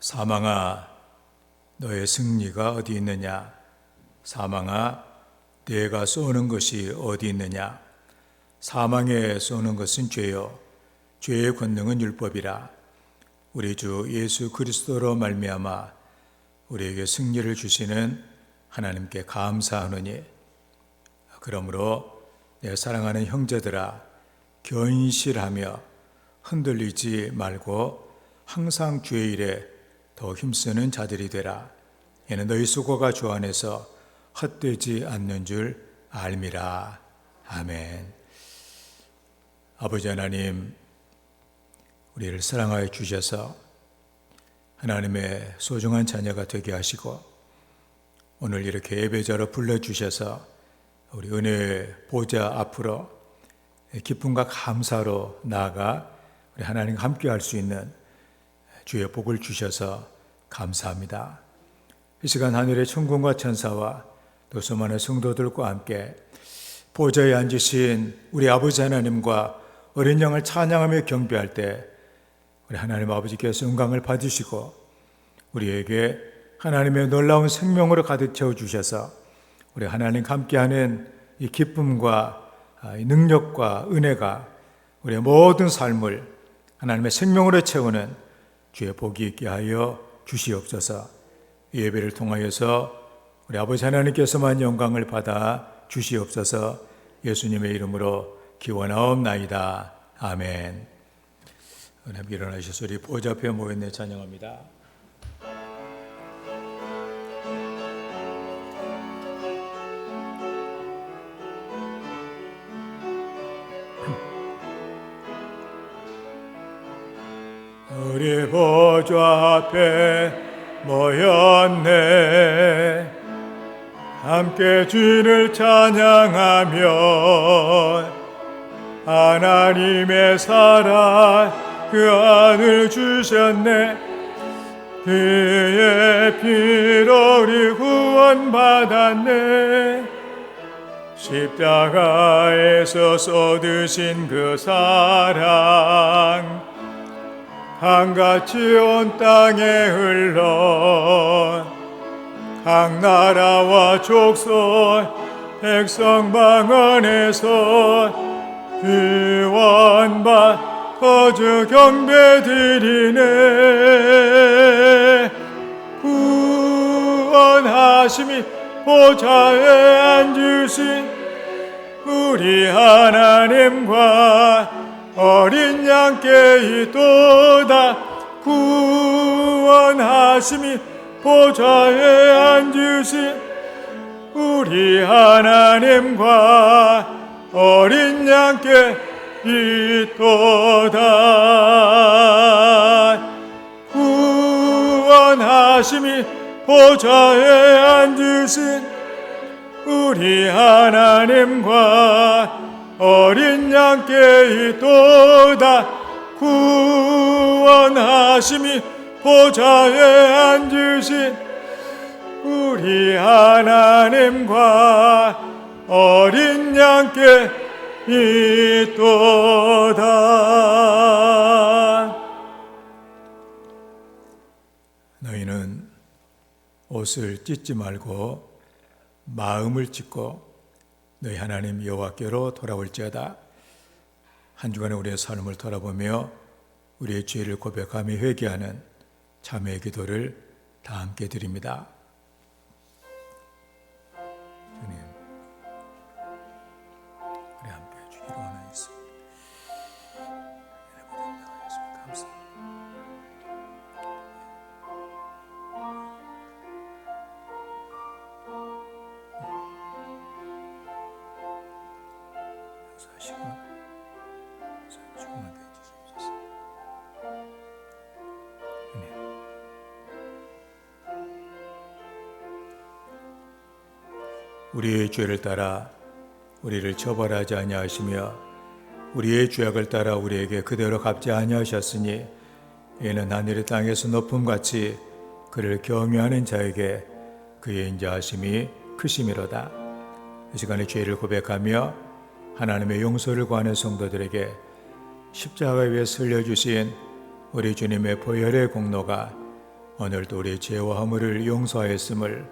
사망아, 너의 승리가 어디 있느냐? 사망아, 내가 쏘는 것이 어디 있느냐? 사망에 쏘는 것은 죄요, 죄의 권능은 율법이라. 우리 주 예수 그리스도로 말미암아 우리에게 승리를 주시는 하나님께 감사하노니, 그러므로 내 사랑하는 형제들아, 견실하며 흔들리지 말고 항상 주의 일에 더 힘쓰는 자들이 되라. 이는 너희 수고가 주 안에서 헛되지 않는 줄 알미라. 아멘. 아버지 하나님, 우리를 사랑하여 주셔서 하나님의 소중한 자녀가 되게 하시고, 오늘 이렇게 예배자로 불러주셔서 우리 은혜의 보좌 앞으로 기쁨과 감사로 나아가 우리 하나님과 함께 할 수 있는 주의 복을 주셔서 감사합니다. 이 시간 하늘의 천군과 천사와 또 수많은 성도들과 함께 보좌에 앉으신 우리 아버지 하나님과 어린 양을 찬양하며 경배할 때 우리 하나님 아버지께서 영광을 받으시고 우리에게 하나님의 놀라운 생명으로 가득 채워주셔서 우리 하나님과 함께하는 이 기쁨과 이 능력과 은혜가 우리의 모든 삶을 하나님의 생명으로 채우는 주의 복이 있게 하여 주시옵소서. 이 예배를 통하여서 우리 아버지 하나님께서만 영광을 받아 주시옵소서. 예수님의 이름으로 기원하옵나이다. 아멘. 하나님 일어나셔서 우리 보좌 앞에 모였네 찬양합니다. 우리 보좌 앞에 모였네, 함께 주를 찬양하며 하나님의 사랑 그 안을 주셨네. 그의 피로 우리 구원받았네. 십자가에서 쏟으신 그 사랑 강같이 온 땅에 흘러 각 나라와 족속 백성 방언에서 구원받 거저 경배드리네. 구원하심이 보좌에 앉으신 우리 하나님과 어린 양께 있도다. 구원하심이 보좌에 앉으신 우리 하나님과 어린 양께 있도다. 구원하심이 보좌에 앉으신 우리 하나님과 어린 양께 있도다. 구원하심이 보좌에 앉으신 우리 하나님과 어린 양께 있도다. 너희는 옷을 찢지 말고 마음을 찢고 너희 하나님 여호와께로 돌아올지어다. 한 주간의 우리의 삶을 돌아보며 우리의 죄를 고백하며 회개하는 참회의 기도를 다 함께 드립니다. 주님, 우리 함께 해주기로 원하였습니다. 감사합니다. 우리의 죄를 따라 우리를 처벌하지 아니하시며 우리의 죄악을 따라 우리에게 그대로 갚지 아니하셨으니 이는 하늘의 땅에서 높음같이 그를 경외하는 자에게 그의 인자하심이 크심이로다. 이 시간에 죄를 고백하며 하나님의 용서를 구하는 성도들에게 십자가 위에 설려주신 우리 주님의 보혈의 공로가 오늘도 우리 죄와 허물을 용서하였음을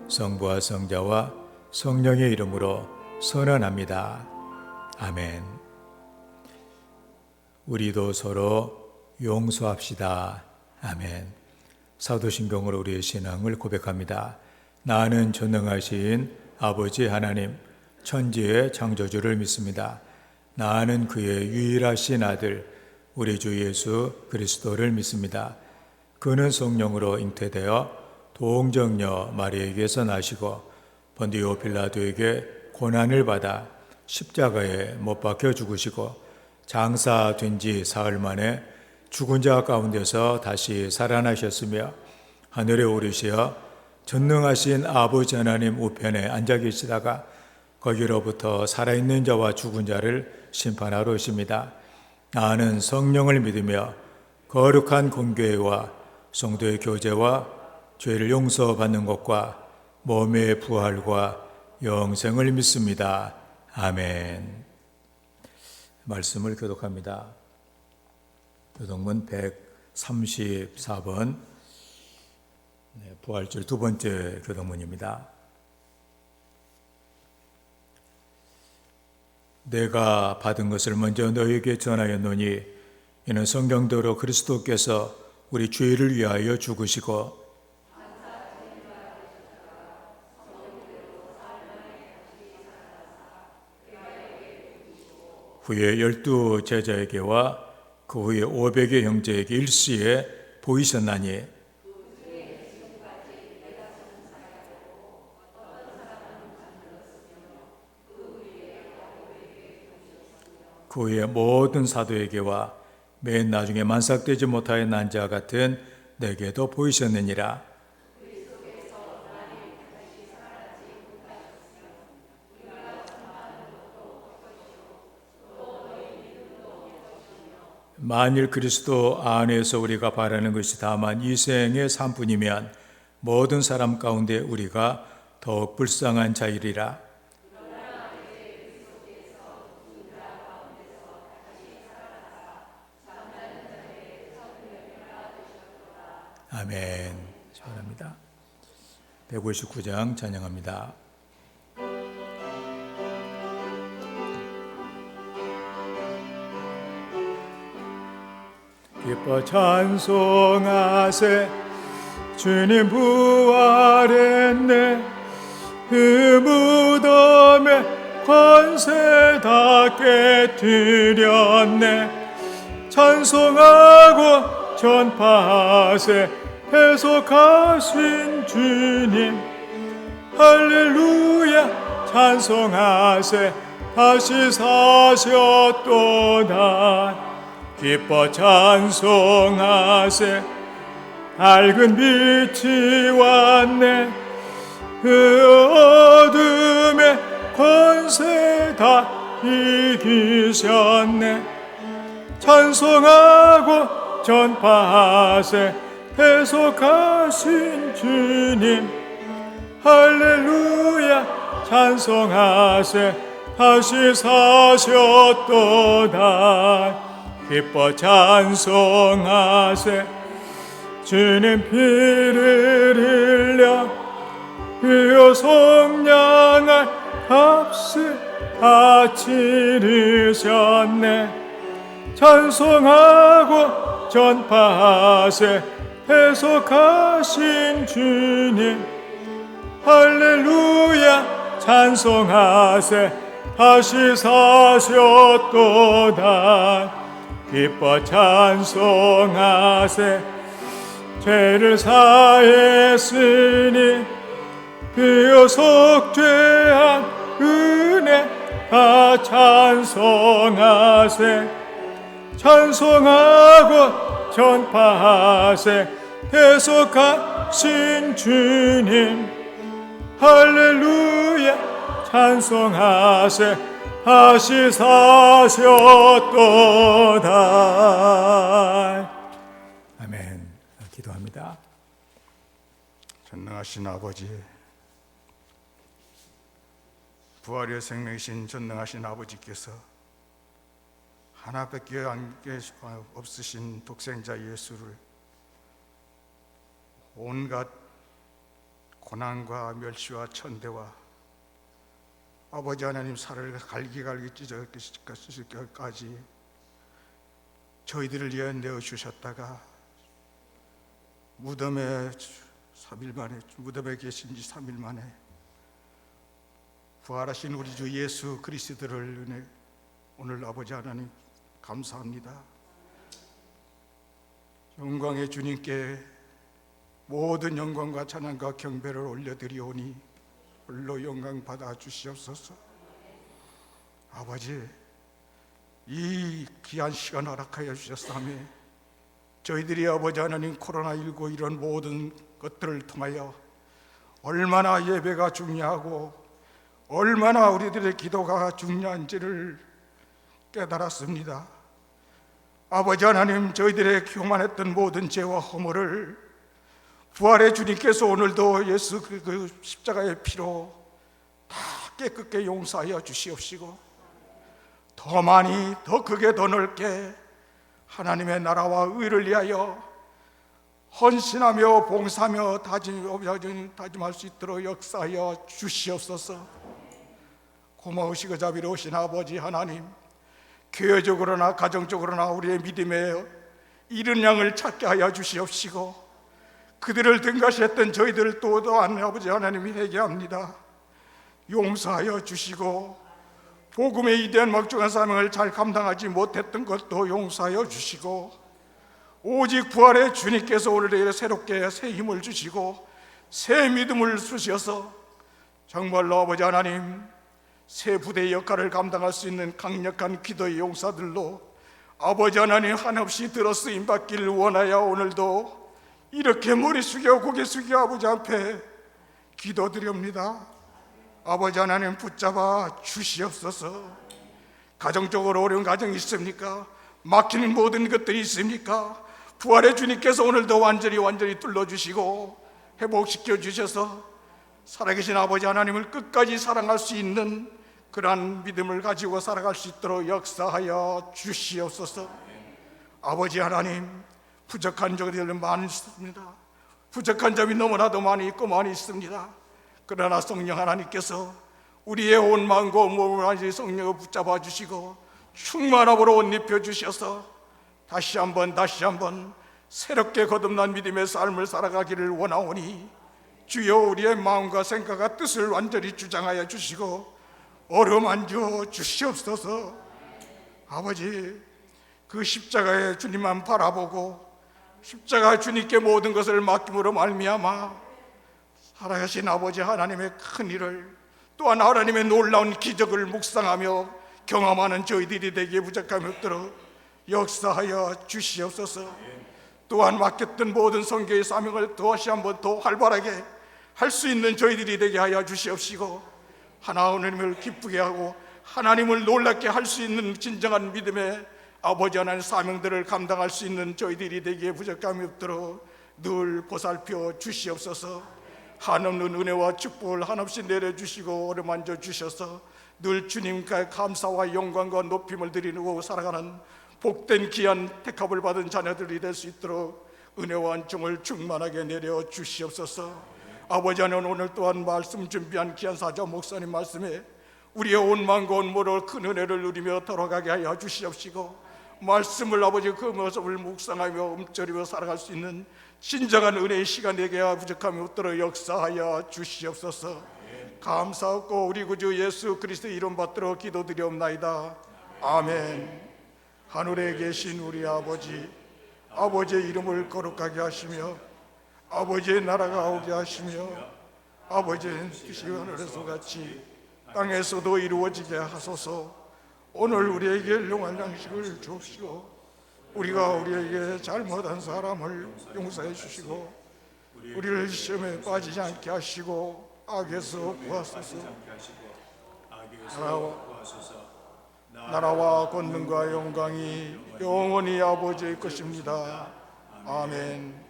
성부와 성자와 성령의 이름으로 선언합니다. 아멘. 우리도 서로 용서합시다. 아멘. 사도신경으로 우리의 신앙을 고백합니다. 나는 전능하신 아버지 하나님, 천지의 창조주를 믿습니다. 나는 그의 유일하신 아들, 우리 주 예수 그리스도를 믿습니다. 그는 성령으로 잉태되어 동정녀 마리에게서 나시고 본디오 빌라도에게 고난을 받아 십자가에 못 박혀 죽으시고 장사된 지 사흘 만에 죽은 자 가운데서 다시 살아나셨으며 하늘에 오르시어 전능하신 아버지 하나님 우편에 앉아 계시다가 거기로부터 살아있는 자와 죽은 자를 심판하러 오십니다. 나는 성령을 믿으며 거룩한 공교회와 성도의 교제와 죄를 용서받는 것과 몸의 부활과 영생을 믿습니다. 아멘. 말씀을 교독합니다. 교독문 134번 부활절 두 번째 교독문입니다. 내가 받은 것을 먼저 너희에게 전하였노니 이는 성경대로 그리스도께서 우리 죄를 위하여 죽으시고 후에 12 제자에게와 그 후에 500의 형제에게 일시에 보이셨나니 그 후에 모든 사도에게와 맨 나중에 만삭되지 못하여 난 자 같은 내게도 보이셨느니라. 만일 그리스도 안에서 우리가 바라는 것이 다만 이 생의 삶뿐이면 모든 사람 가운데 우리가 더욱 불쌍한 자이리라. 아멘. 축원합니다. 159장 찬양합니다. 기뻐 찬송하세 주님 부활했네 그 무덤에 권세 다 깨뜨렸네 찬송하고 전파하세 배속하신 주님 할렐루야 찬송하세 다시 사셨도다 기뻐 찬송하세 밝은 빛이 왔네 그 어둠의 권세 다 이기셨네 찬송하고 전파하세 배속하신 주님 할렐루야 찬송하세 다시 사셨도다 기뻐 찬송하세 주님 피를 흘려 그 속량할 값을 다 치르셨네 찬송하고 전파하세 배속하신 주님 할렐루야 찬송하세 다시 사셨도다 기뻐 찬송하세 죄를 사했으니 그 속죄한 은혜 다 찬송하세 찬송하고 전파하세 배속하신 주님 할렐루야 찬송하세 다시 사셨도다. 아멘. 기도합니다. 전능하신 아버지, 부활의 생명이신 전능하신 아버지께서 하나밖에 없으신 독생자 예수를 온갖 고난과 멸시와 천대와 아버지 하나님 살을 갈기갈기 찢어까지 저희들을 위해 내어주셨다가 무덤에 3일 만에, 무덤에 계신 지 3일 만에 부활하신 우리 주 예수 그리스도를 은혜 오늘 아버지 하나님 감사합니다. 영광의 주님께 모든 영광과 찬양과 경배를 올려드리오니 홀로 영광 받아 주시옵소서. 아버지, 이 귀한 시간 허락하여 주셨사며 저희들이 아버지 하나님 코로나19 이런 모든 것들을 통하여 얼마나 예배가 중요하고 얼마나 우리들의 기도가 중요한지를 깨달았습니다. 아버지 하나님, 저희들의 교만했던 모든 죄와 허물을 부활의 주님께서 오늘도 예수 그 십자가의 피로 다 깨끗게 용서하여 주시옵시고 더 많이, 더 크게, 더 넓게 하나님의 나라와 의를 위하여 헌신하며 봉사하며 다짐할 수 있도록 역사하여 주시옵소서. 고마우시고 자비로우신 아버지 하나님, 교회적으로나 가정적으로나 우리의 믿음에 이른 양을 찾게 하여 주시옵시고 그들을 등가시했던 저희들 또한 아버지 하나님이 회개합니다. 용서하여 주시고 복음의 이대한 막중한 사명을 잘 감당하지 못했던 것도 용서하여 주시고 오직 부활의 주님께서 오늘 새롭게 새 힘을 주시고 새 믿음을 주셔서 정말로 아버지 하나님 새 부대의 역할을 감당할 수 있는 강력한 기도의 용사들로 아버지 하나님 한없이 들어 쓰임 받기를 원하여 오늘도 이렇게 머리 숙여 고개 숙여 아버지 앞에 기도드립니다. 아버지 하나님 붙잡아 주시옵소서. 가정적으로 어려운 가정이 있습니까? 막히는 모든 것들이 있습니까? 부활의 주님께서 오늘도 완전히 뚫어주시고 회복시켜 주셔서 살아계신 아버지 하나님을 끝까지 사랑할 수 있는 그러한 믿음을 가지고 살아갈 수 있도록 역사하여 주시옵소서. 아버지 하나님, 부족한 점이 많이 있습니다. 부족한 점이 너무나도 많이 있고 많이 있습니다. 그러나 성령 하나님께서 우리의 온 마음과 몸을 성령을 붙잡아 주시고 충만함으로 옷 입혀 주셔서 다시 한번 새롭게 거듭난 믿음의 삶을 살아가기를 원하오니 주여 우리의 마음과 생각과 뜻을 완전히 주장하여 주시고 어루만져 주시옵소서. 아버지, 그 십자가의 주님만 바라보고 십자가 주님께 모든 것을 맡김으로 말미암아 살아계신 아버지 하나님의 큰 일을 또한 하나님의 놀라운 기적을 묵상하며 경험하는 저희들이 되기에 부족함이 없도록 역사하여 주시옵소서. 또한 맡겼던 모든 선교의 사명을 다시 한번 더 활발하게 할 수 있는 저희들이 되게 하여 주시옵시고 하나님을 기쁘게 하고 하나님을 놀랍게 할 수 있는 진정한 믿음의 아버지 하나님 사명들을 감당할 수 있는 저희들이 되기에 부족함이 없도록 늘 보살펴 주시옵소서. 한없는 은혜와 축복을 한없이 내려주시고 어루만져 주셔서 늘 주님께 감사와 영광과 높임을 드리고 살아가는 복된 귀한 택함을 받은 자녀들이 될 수 있도록 은혜와 은총을 충만하게 내려 주시옵소서. 아버지 하나님, 오늘 또한 말씀 준비한 귀한 사자 목사님 말씀에 우리의 온 마음과 온 몸으로 큰 은혜를 누리며 돌아가게 하여 주시옵시고 말씀을 아버지 그 모습을 묵상하며 움츠리며 살아갈 수 있는 진정한 은혜의 시간에게 부족함이 없도록 역사하여 주시옵소서. 감사하고 우리 구주 예수 그리스도 이름 받들어 기도드리옵나이다. 아멘. 하늘에 계신 우리 아버지, 아버지의 이름을 거룩하게 하시며 아버지의 나라가 오게 하시며 아버지의 뜻이 하늘에서 같이 땅에서도 이루어지게 하소서. 오늘 우리에게 일용할 양식을 주옵시고 우리가 우리에게 잘못한 사람을 용서해 주시고 우리를 시험에 빠지지 않게 하시고 악에서 구하소서. 나라와 권능과 영광이 영원히 아버지의 것입니다. 아멘.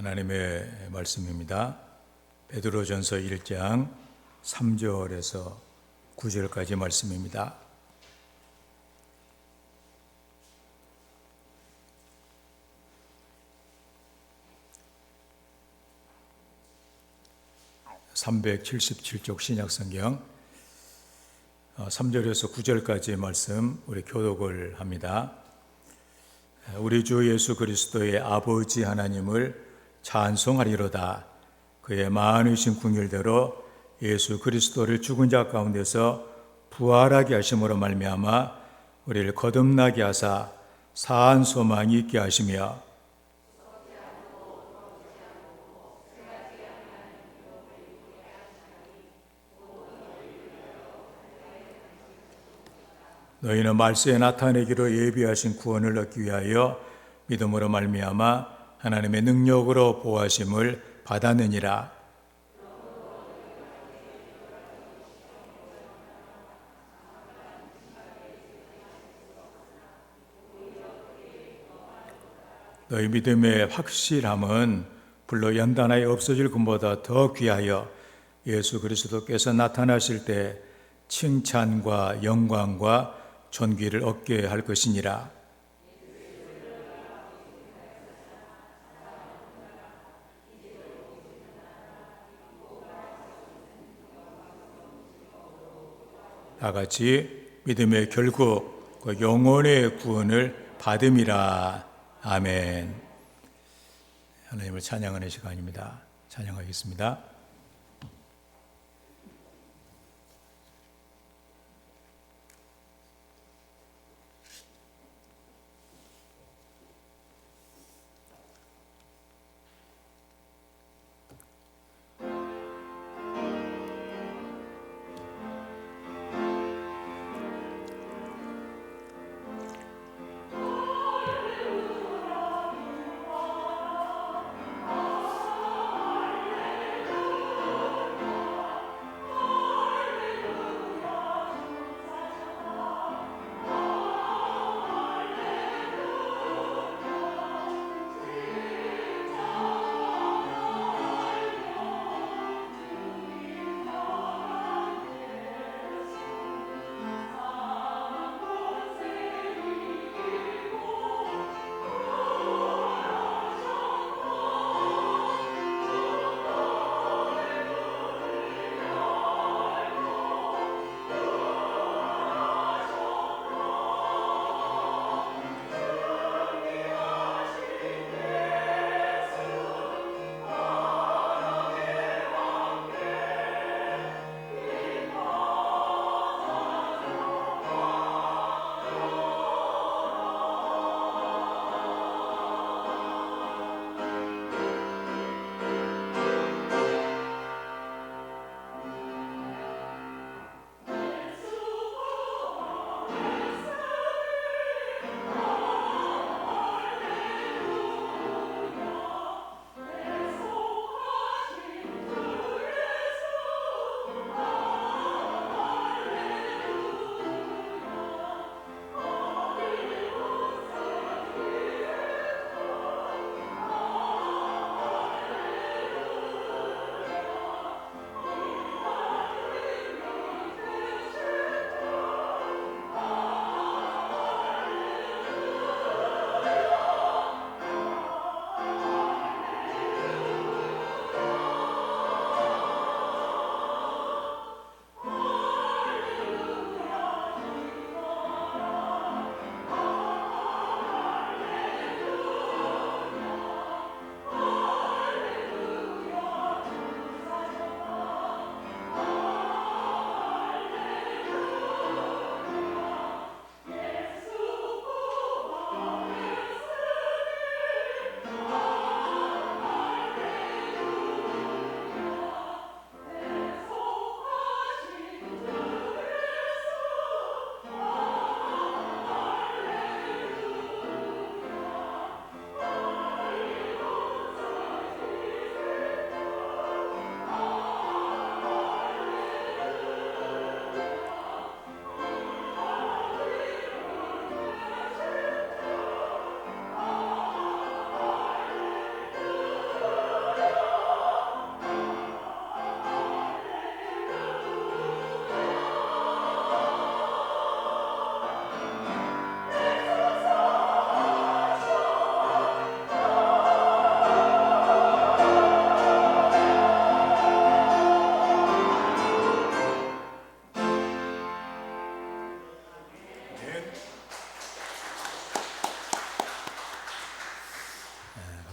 하나님의 말씀입니다. 베드로전서 1장 3절에서 9절까지 말씀입니다. (377쪽) 신약성경 3절에서 9절까지의 말씀 우리 교독을 합니다. 우리 주 예수 그리스도의 아버지 하나님을 찬송하리로다. 그의 많으신 긍휼대로 예수 그리스도를 죽은 자 가운데서 부활하게 하심으로 말미암아 우리를 거듭나게 하사 사한 소망이 있게 하시며 너희는 말세에 나타내기로 예비하신 구원을 얻기 위하여 믿음으로 말미암아 하나님의 능력으로 보호하심을 받았느니라. 너희 믿음의 확실함은 불로 연단하여 없어질 것보다 더 귀하여 예수 그리스도께서 나타나실 때 칭찬과 영광과 존귀를 얻게 할 것이니라. 다 같이 믿음의 결국 그 영혼의 구원을 받음이라. 아멘. 하나님을 찬양하는 시간입니다. 찬양하겠습니다.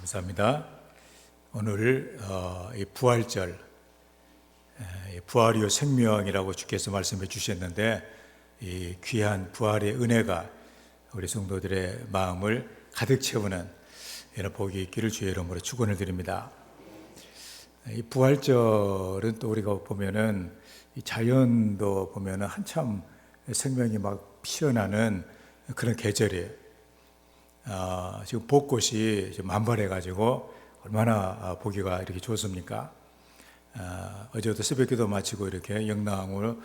감사합니다. 오늘 이 부활절, 부활이요 생명이라고 주께서 말씀해 주셨는데, 이 귀한 부활의 은혜가 우리 성도들의 마음을 가득 채우는 이런 복이 있기를 주의 이름으로 축원을 드립니다. 이 부활절은 또 우리가 보면은 이 자연도 보면은 한참 생명이 막 피어나는 그런 계절이에요. 지금 벚꽃이 만발해가지고 얼마나 보기가 이렇게 좋습니까? 어제도 새벽기도 마치고 이렇게 영랑으로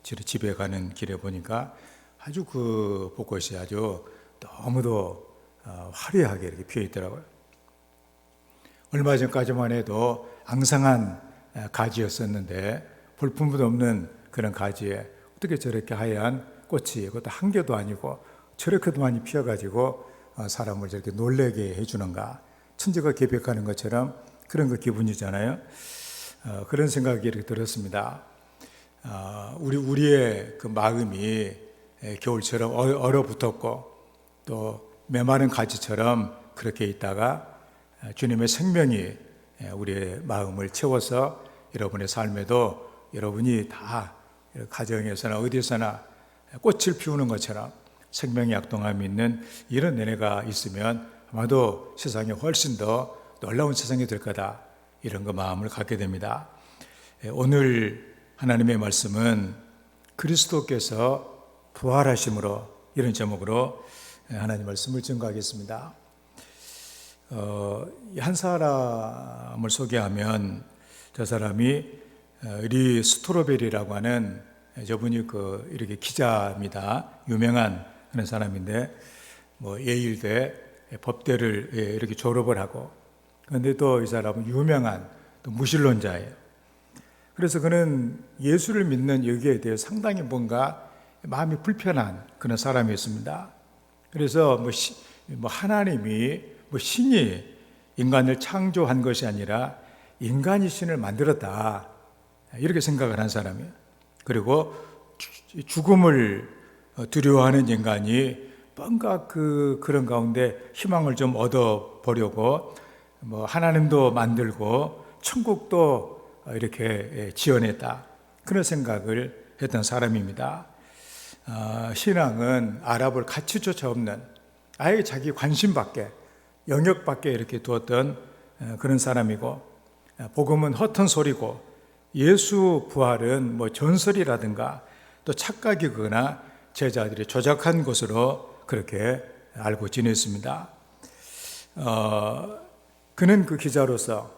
집에 가는 길에 보니까 아주 그 벚꽃이 아주 너무도 화려하게 이렇게 피어 있더라고요. 얼마 전까지만 해도 앙상한 가지였었는데 볼품도 없는 그런 가지에 어떻게 저렇게 하얀 꽃이, 그것도 한 개도 아니고 저렇게도 많이 피어가지고 사람을 저렇게 놀라게 해주는가. 천지가 개벽하는 것처럼 그런 거 기분이잖아요. 그런 생각이 이렇게 들었습니다. 우리의 그 마음이 겨울처럼 얼어붙었고 또 메마른 가지처럼 그렇게 있다가 주님의 생명이 우리의 마음을 채워서 여러분의 삶에도 여러분이 다 가정에서나 어디서나 꽃을 피우는 것처럼 생명의 약동함이 있는 이런 은혜가 있으면 아마도 세상이 훨씬 더 놀라운 세상이 될 거다, 이런 거 마음을 갖게 됩니다. 오늘 하나님의 말씀은 그리스도께서 부활하심으로, 이런 제목으로 하나님 말씀을 증거하겠습니다. 한 사람을 소개하면 저 사람이 리 스트로베리라고 하는, 저분이 이렇게 기자입니다. 유명한 그런 사람인데 예일대 법대를 이렇게 졸업을 하고, 그런데 또 이 사람은 유명한 또 무신론자예요. 그래서 그는 예수를 믿는 여기에 대해 상당히 뭔가 마음이 불편한 그런 사람이었습니다. 그래서 하나님이 신이 인간을 창조한 것이 아니라 인간이 신을 만들었다, 이렇게 생각을 한 사람이에요. 그리고 죽음을 두려워하는 인간이 뭔가 그런 가운데 희망을 좀 얻어보려고 하나님도 만들고 천국도 이렇게 지어냈다, 그런 생각을 했던 사람입니다. 신앙은 알아볼 가치조차 없는, 아예 자기 관심 밖에, 영역 밖에 이렇게 두었던 그런 사람이고, 복음은 헛된 소리고, 예수 부활은 전설이라든가 또 착각이거나 제자들이 조작한 것으로 그렇게 알고 지냈습니다. 그는 그 기자로서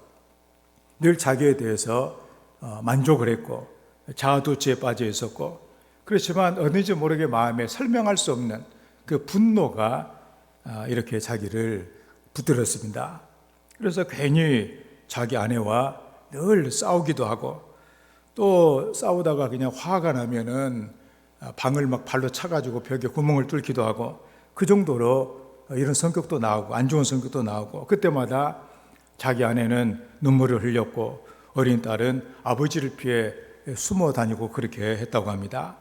늘 자기에 대해서 만족을 했고 자아도취에 빠져 있었고, 그렇지만 어딘지 모르게 마음에 설명할 수 없는 그 분노가 이렇게 자기를 붙들었습니다. 그래서 괜히 자기 아내와 늘 싸우기도 하고, 또 싸우다가 그냥 화가 나면은 방을 막 발로 차가지고 벽에 구멍을 뚫기도 하고, 그 정도로 이런 성격도 나오고 안 좋은 성격도 나오고, 그때마다 자기 아내는 눈물을 흘렸고 어린 딸은 아버지를 피해 숨어 다니고 그렇게 했다고 합니다.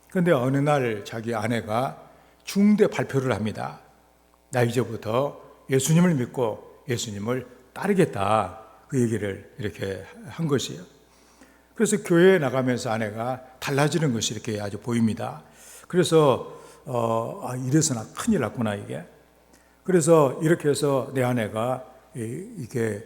그런데 어느 날 자기 아내가 중대 발표를 합니다. 나 이제부터 예수님을 믿고 예수님을 따르겠다, 그 얘기를 이렇게 한 것이에요. 그래서 교회에 나가면서 아내가 달라지는 것이 이렇게 아주 보입니다. 그래서 이래서나 큰일 났구나 이게. 그래서 이렇게 해서 내 아내가 이게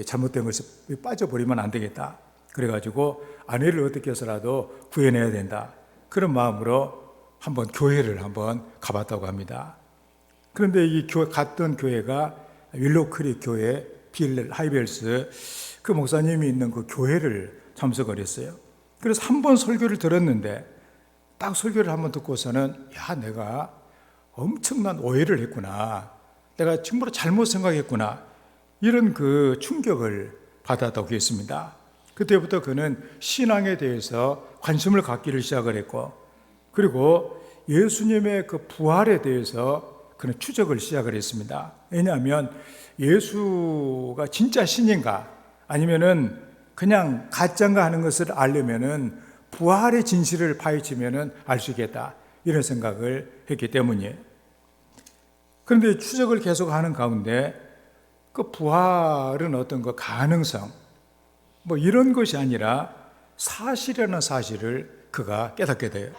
잘못된 것에 빠져버리면 안 되겠다, 그래가지고 아내를 어떻게 해서라도 구해내야 된다, 그런 마음으로 한번 교회를 한번 가봤다고 합니다. 그런데 이 갔던 교회가 윌로크릭 교회 빌 하이벨스, 그 목사님이 있는 그 교회를 참석을 했어요. 그래서 한 번 설교를 들었는데, 딱 설교를 한번 듣고서는 내가 엄청난 오해를 했구나, 내가 정말 잘못 생각했구나, 이런 그 충격을 받았다고 했습니다. 그때부터 그는 신앙에 대해서 관심을 갖기를 시작을 했고, 그리고 예수님의 그 부활에 대해서 그는 추적을 시작을 했습니다. 왜냐하면 예수가 진짜 신인가 아니면은 그냥 가짜인가 하는 것을 알려면은 부활의 진실을 파헤치면은 알 수 있겠다, 이런 생각을 했기 때문이에요. 그런데 추적을 계속하는 가운데 그 부활은 어떤 그 가능성, 뭐 이런 것이 아니라 사실이라는 사실을 그가 깨닫게 돼요.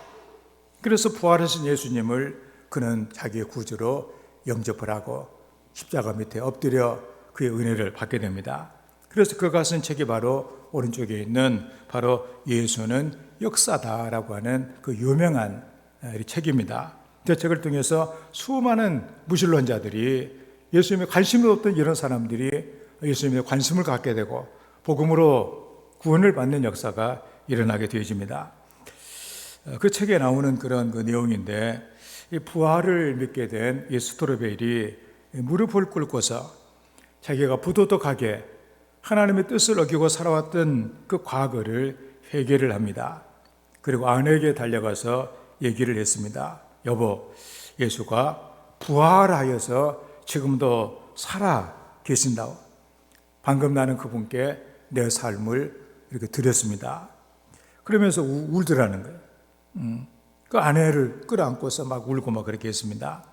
그래서 부활하신 예수님을 그는 자기의 구주로 영접을 하고 십자가 밑에 엎드려 그의 은혜를 받게 됩니다. 그래서 그가 쓴 책이 바로 오른쪽에 있는 바로 예수는 역사다라고 하는 그 유명한 책입니다. 그 책을 통해서 수많은 무신론자들이 예수님에 관심이 없던 이런 사람들이 예수님에 관심을 갖게 되고 복음으로 구원을 받는 역사가 일어나게 되어집니다. 그 책에 나오는 그런 그 내용인데, 이 부활을 믿게 된 이 스토르베일이 무릎을 꿇고서 자기가 부도덕하게 하나님의 뜻을 어기고 살아왔던 그 과거를 회개를 합니다. 그리고 아내에게 달려가서 얘기를 했습니다. 여보, 예수가 부활하여서 지금도 살아 계신다고. 방금 나는 그분께 내 삶을 이렇게 드렸습니다. 그러면서 울더라는 거예요. 그 아내를 끌어안고서 막 울고 막 그렇게 했습니다.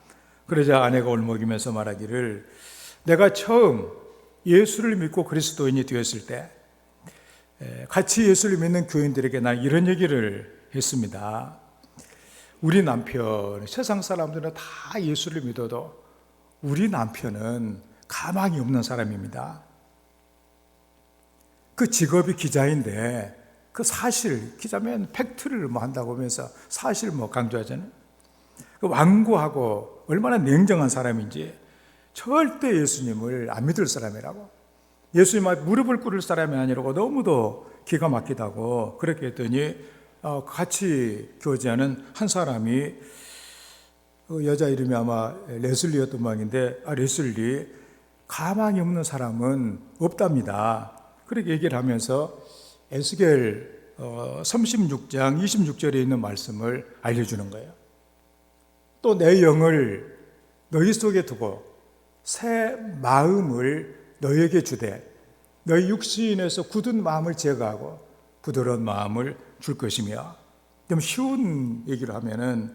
그러자 아내가 울먹이면서 말하기를, 내가 처음 예수를 믿고 그리스도인이 되었을 때 같이 예수를 믿는 교인들에게 난 이런 얘기를 했습니다. 우리 남편, 세상 사람들은 다 예수를 믿어도 우리 남편은 가망이 없는 사람입니다. 그 직업이 기자인데 그 사실, 기자면 팩트를 뭐 한다고 하면서 사실 뭐 강조하잖아요. 그 완고하고 얼마나 냉정한 사람인지 절대 예수님을 안 믿을 사람이라고. 예수님 앞에 무릎을 꿇을 사람이 아니라고 너무도 기가 막히다고 그렇게 했더니 같이 교제하는 한 사람이, 그 여자 이름이 아마 레슬리였던 모양인데, 레슬리, 가망이 없는 사람은 없답니다. 그렇게 얘기를 하면서 에스겔 36장 26절에 있는 말씀을 알려주는 거예요. 또 내 영을 너희 속에 두고 새 마음을 너희에게 주되 너희 육신에서 굳은 마음을 제거하고 부드러운 마음을 줄 것이며. 좀 쉬운 얘기를 하면은,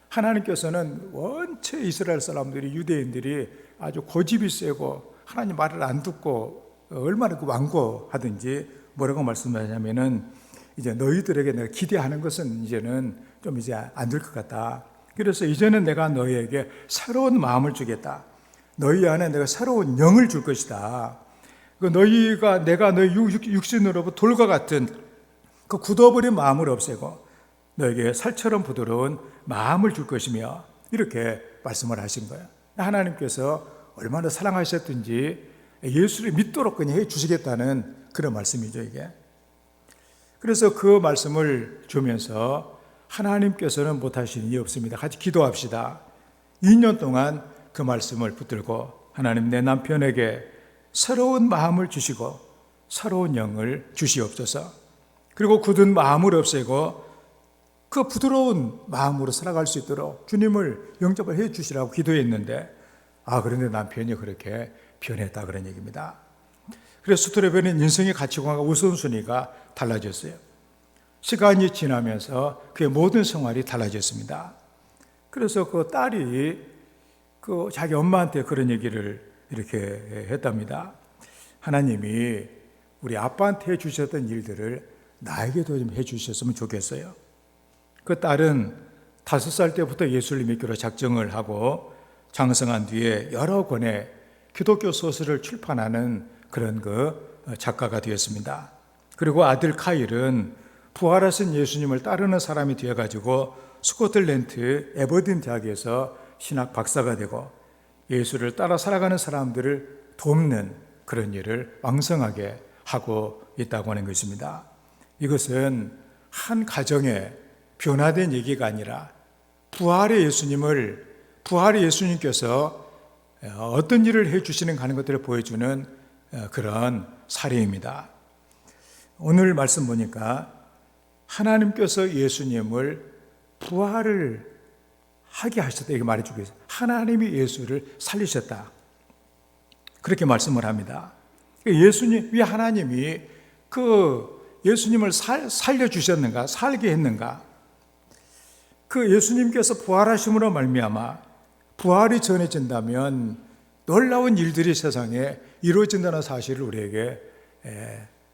하나님께서는 원체 이스라엘 사람들이, 유대인들이 아주 고집이 세고 하나님 말을 안 듣고 얼마나 그 완고하든지 뭐라고 말씀하냐면은, 이제 너희들에게 내가 기대하는 것은 이제는 좀 이제 안 될 것 같다. 그래서 이제는 내가 너희에게 새로운 마음을 주겠다. 너희 안에 내가 새로운 영을 줄 것이다. 내가 너희 육신으로부터 돌과 같은 그 굳어버린 마음을 없애고 너에게 살처럼 부드러운 마음을 줄 것이며, 이렇게 말씀을 하신 거예요. 하나님께서 얼마나 사랑하셨든지 예수를 믿도록 그냥 해 주시겠다는 그런 말씀이죠, 이게. 그래서 그 말씀을 주면서 하나님께서는 못하시는 일이 없습니다. 같이 기도합시다. 2년 동안 그 말씀을 붙들고, 하나님, 내 남편에게 새로운 마음을 주시고 새로운 영을 주시옵소서. 그리고 굳은 마음을 없애고 그 부드러운 마음으로 살아갈 수 있도록 주님을 영접을 해 주시라고 기도했는데, 그런데 남편이 그렇게 변했다, 그런 얘기입니다. 그래서 스토레베는 인생의 가치관과 우선순위가 달라졌어요. 시간이 지나면서 그의 모든 생활이 달라졌습니다. 그래서 그 딸이 그 자기 엄마한테 그런 얘기를 이렇게 했답니다. 하나님이 우리 아빠한테 해주셨던 일들을 나에게도 좀 해주셨으면 좋겠어요. 그 딸은 5살 때부터 예수를 믿기로 작정을 하고 장성한 뒤에 여러 권의 기독교 소설을 출판하는 그런 그 작가가 되었습니다. 그리고 아들 카일은 부활하신 예수님을 따르는 사람이 되어가지고 스코틀랜드 에버딘 대학에서 신학 박사가 되고 예수를 따라 살아가는 사람들을 돕는 그런 일을 왕성하게 하고 있다고 하는 것입니다. 이것은 한 가정의 변화된 얘기가 아니라 부활의 예수님께서 어떤 일을 해주시는가 하는 것들을 보여주는 그런 사례입니다. 오늘 말씀 보니까 하나님께서 예수님을 부활을 하게 하셨다, 이렇게 말해주고 있어요. 하나님이 예수를 살리셨다, 그렇게 말씀을 합니다. 왜 하나님이 그 예수님을 살려주셨는가, 살게 했는가? 그 예수님께서 부활하심으로 말미암아 부활이 전해진다면 놀라운 일들이 세상에 이루어진다는 사실을 우리에게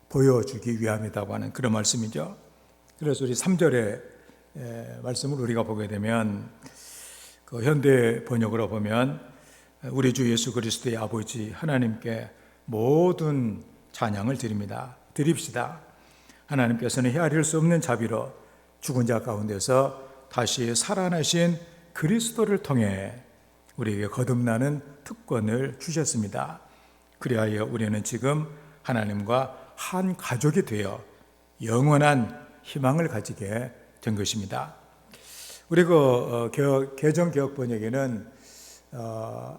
보여주기 위함이라고 하는 그런 말씀이죠. 그래서 우리 3절의 말씀을 우리가 보게 되면 그 현대 번역으로 보면 우리 주 예수 그리스도의 아버지 하나님께 모든 찬양을 드립니다. 드립시다. 하나님께서는 헤아릴 수 없는 자비로 죽은 자 가운데서 다시 살아나신 그리스도를 통해 우리에게 거듭나는 특권을 주셨습니다. 그리하여 우리는 지금 하나님과 한 가족이 되어 영원한 희망을 가지게 된 것입니다. 우리 개정개혁 번역에는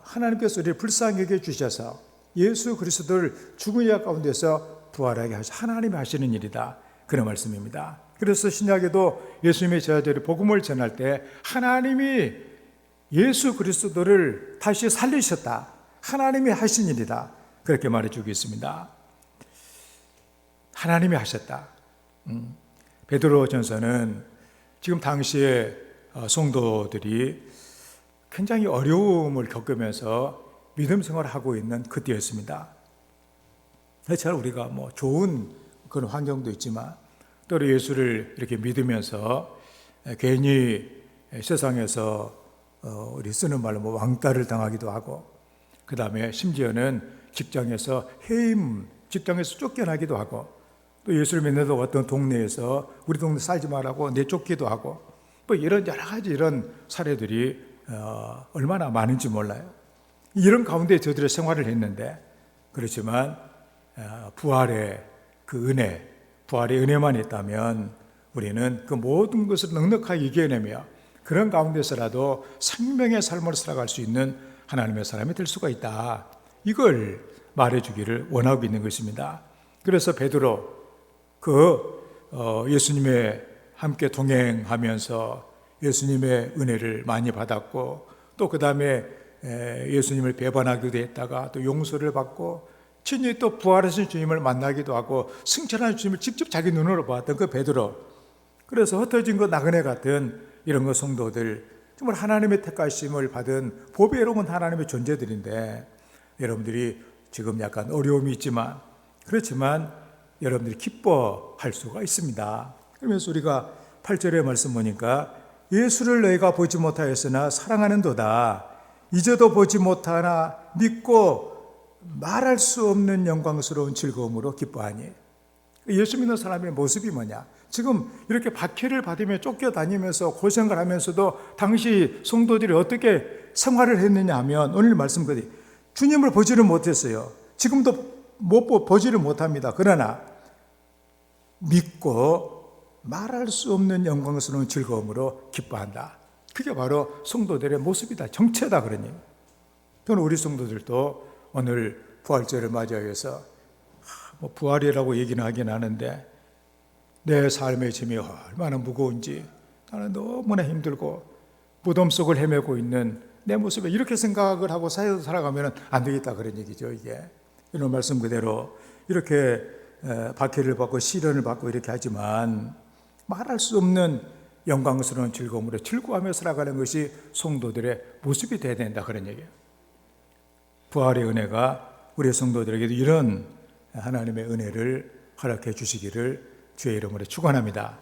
하나님께서 우리를 불쌍히 여겨 주셔서 예수 그리스도를 죽은 자 가운데서 부활하게 하셔 하나님이 하시는 일이다, 그런 말씀입니다. 그래서 신약에도 예수님의 제자들이 복음을 전할 때 하나님이 예수 그리스도를 다시 살리셨다, 하나님이 하신 일이다, 그렇게 말해주고 있습니다. 하나님이 하셨다. 베드로전서는 지금 당시에 성도들이 굉장히 어려움을 겪으면서 믿음 생활을 하고 있는 그때였습니다. 잘 우리가 좋은 그런 환경도 있지만 또 예수를 이렇게 믿으면서 괜히 세상에서 우리 쓰는 말로 왕따를 당하기도 하고, 그 다음에 심지어는 직장에서 해임, 직장에서 쫓겨나기도 하고, 또 예수를 믿는다고 어떤 동네에서 우리 동네 살지 말라고 내쫓기도 하고, 뭐 이런 여러 가지 이런 사례들이 얼마나 많은지 몰라요. 이런 가운데 저들의 생활을 했는데, 그렇지만 부활의 그 은혜, 부활의 은혜만 있다면 우리는 그 모든 것을 넉넉하게 이겨내며 그런 가운데서라도 생명의 삶을 살아갈 수 있는 하나님의 사람이 될 수가 있다, 이걸 말해주기를 원하고 있는 것입니다. 그래서 베드로 예수님의 함께 동행하면서 예수님의 은혜를 많이 받았고, 또 그 다음에 예수님을 배반하기도 했다가 또 용서를 받고 친히 또 부활하신 주님을 만나기도 하고 승천하신 주님을 직접 자기 눈으로 보았던 그 베드로, 그래서 흩어진 것 나그네 같은 이런 거 성도들, 정말 하나님의 택하심을 받은 보배로운 하나님의 존재들인데, 여러분들이 지금 약간 어려움이 있지만, 그렇지만 여러분들이 기뻐할 수가 있습니다. 그러면서 우리가 8절의 말씀 보니까 예수를 너희가 보지 못하였으나 사랑하는도다, 이제도 보지 못하나 믿고 말할 수 없는 영광스러운 즐거움으로 기뻐하니. 예수 믿는 사람의 모습이 뭐냐? 지금 이렇게 박해를 받으며 쫓겨다니면서 고생을 하면서도 당시 성도들이 어떻게 생활을 했느냐 하면, 오늘 말씀 그대로 주님을 보지를 못했어요. 지금도 보지를 못합니다. 그러나 믿고 말할 수 없는 영광스러운 즐거움으로 기뻐한다. 그게 바로 성도들의 모습이다, 정체다, 그러니. 저는 우리 성도들도 오늘 부활절을 맞이해서 부활이라고 얘기는 하긴 하는데, 내 삶의 짐이 얼마나 무거운지, 나는 너무나 힘들고 무덤 속을 헤매고 있는 내 모습에 이렇게 생각을 하고 살아가면 안 되겠다, 그런 얘기죠. 이게 이런 말씀 그대로 이렇게 박해를 받고 시련을 받고 이렇게 하지만 말할 수 없는 영광스러운 즐거움으로 즐거워하며 살아가는 것이 성도들의 모습이 되어야 된다, 그런 얘기예요. 부활의 은혜가 우리 성도들에게도 이런 하나님의 은혜를 허락해 주시기를 주의 이름으로 축원합니다.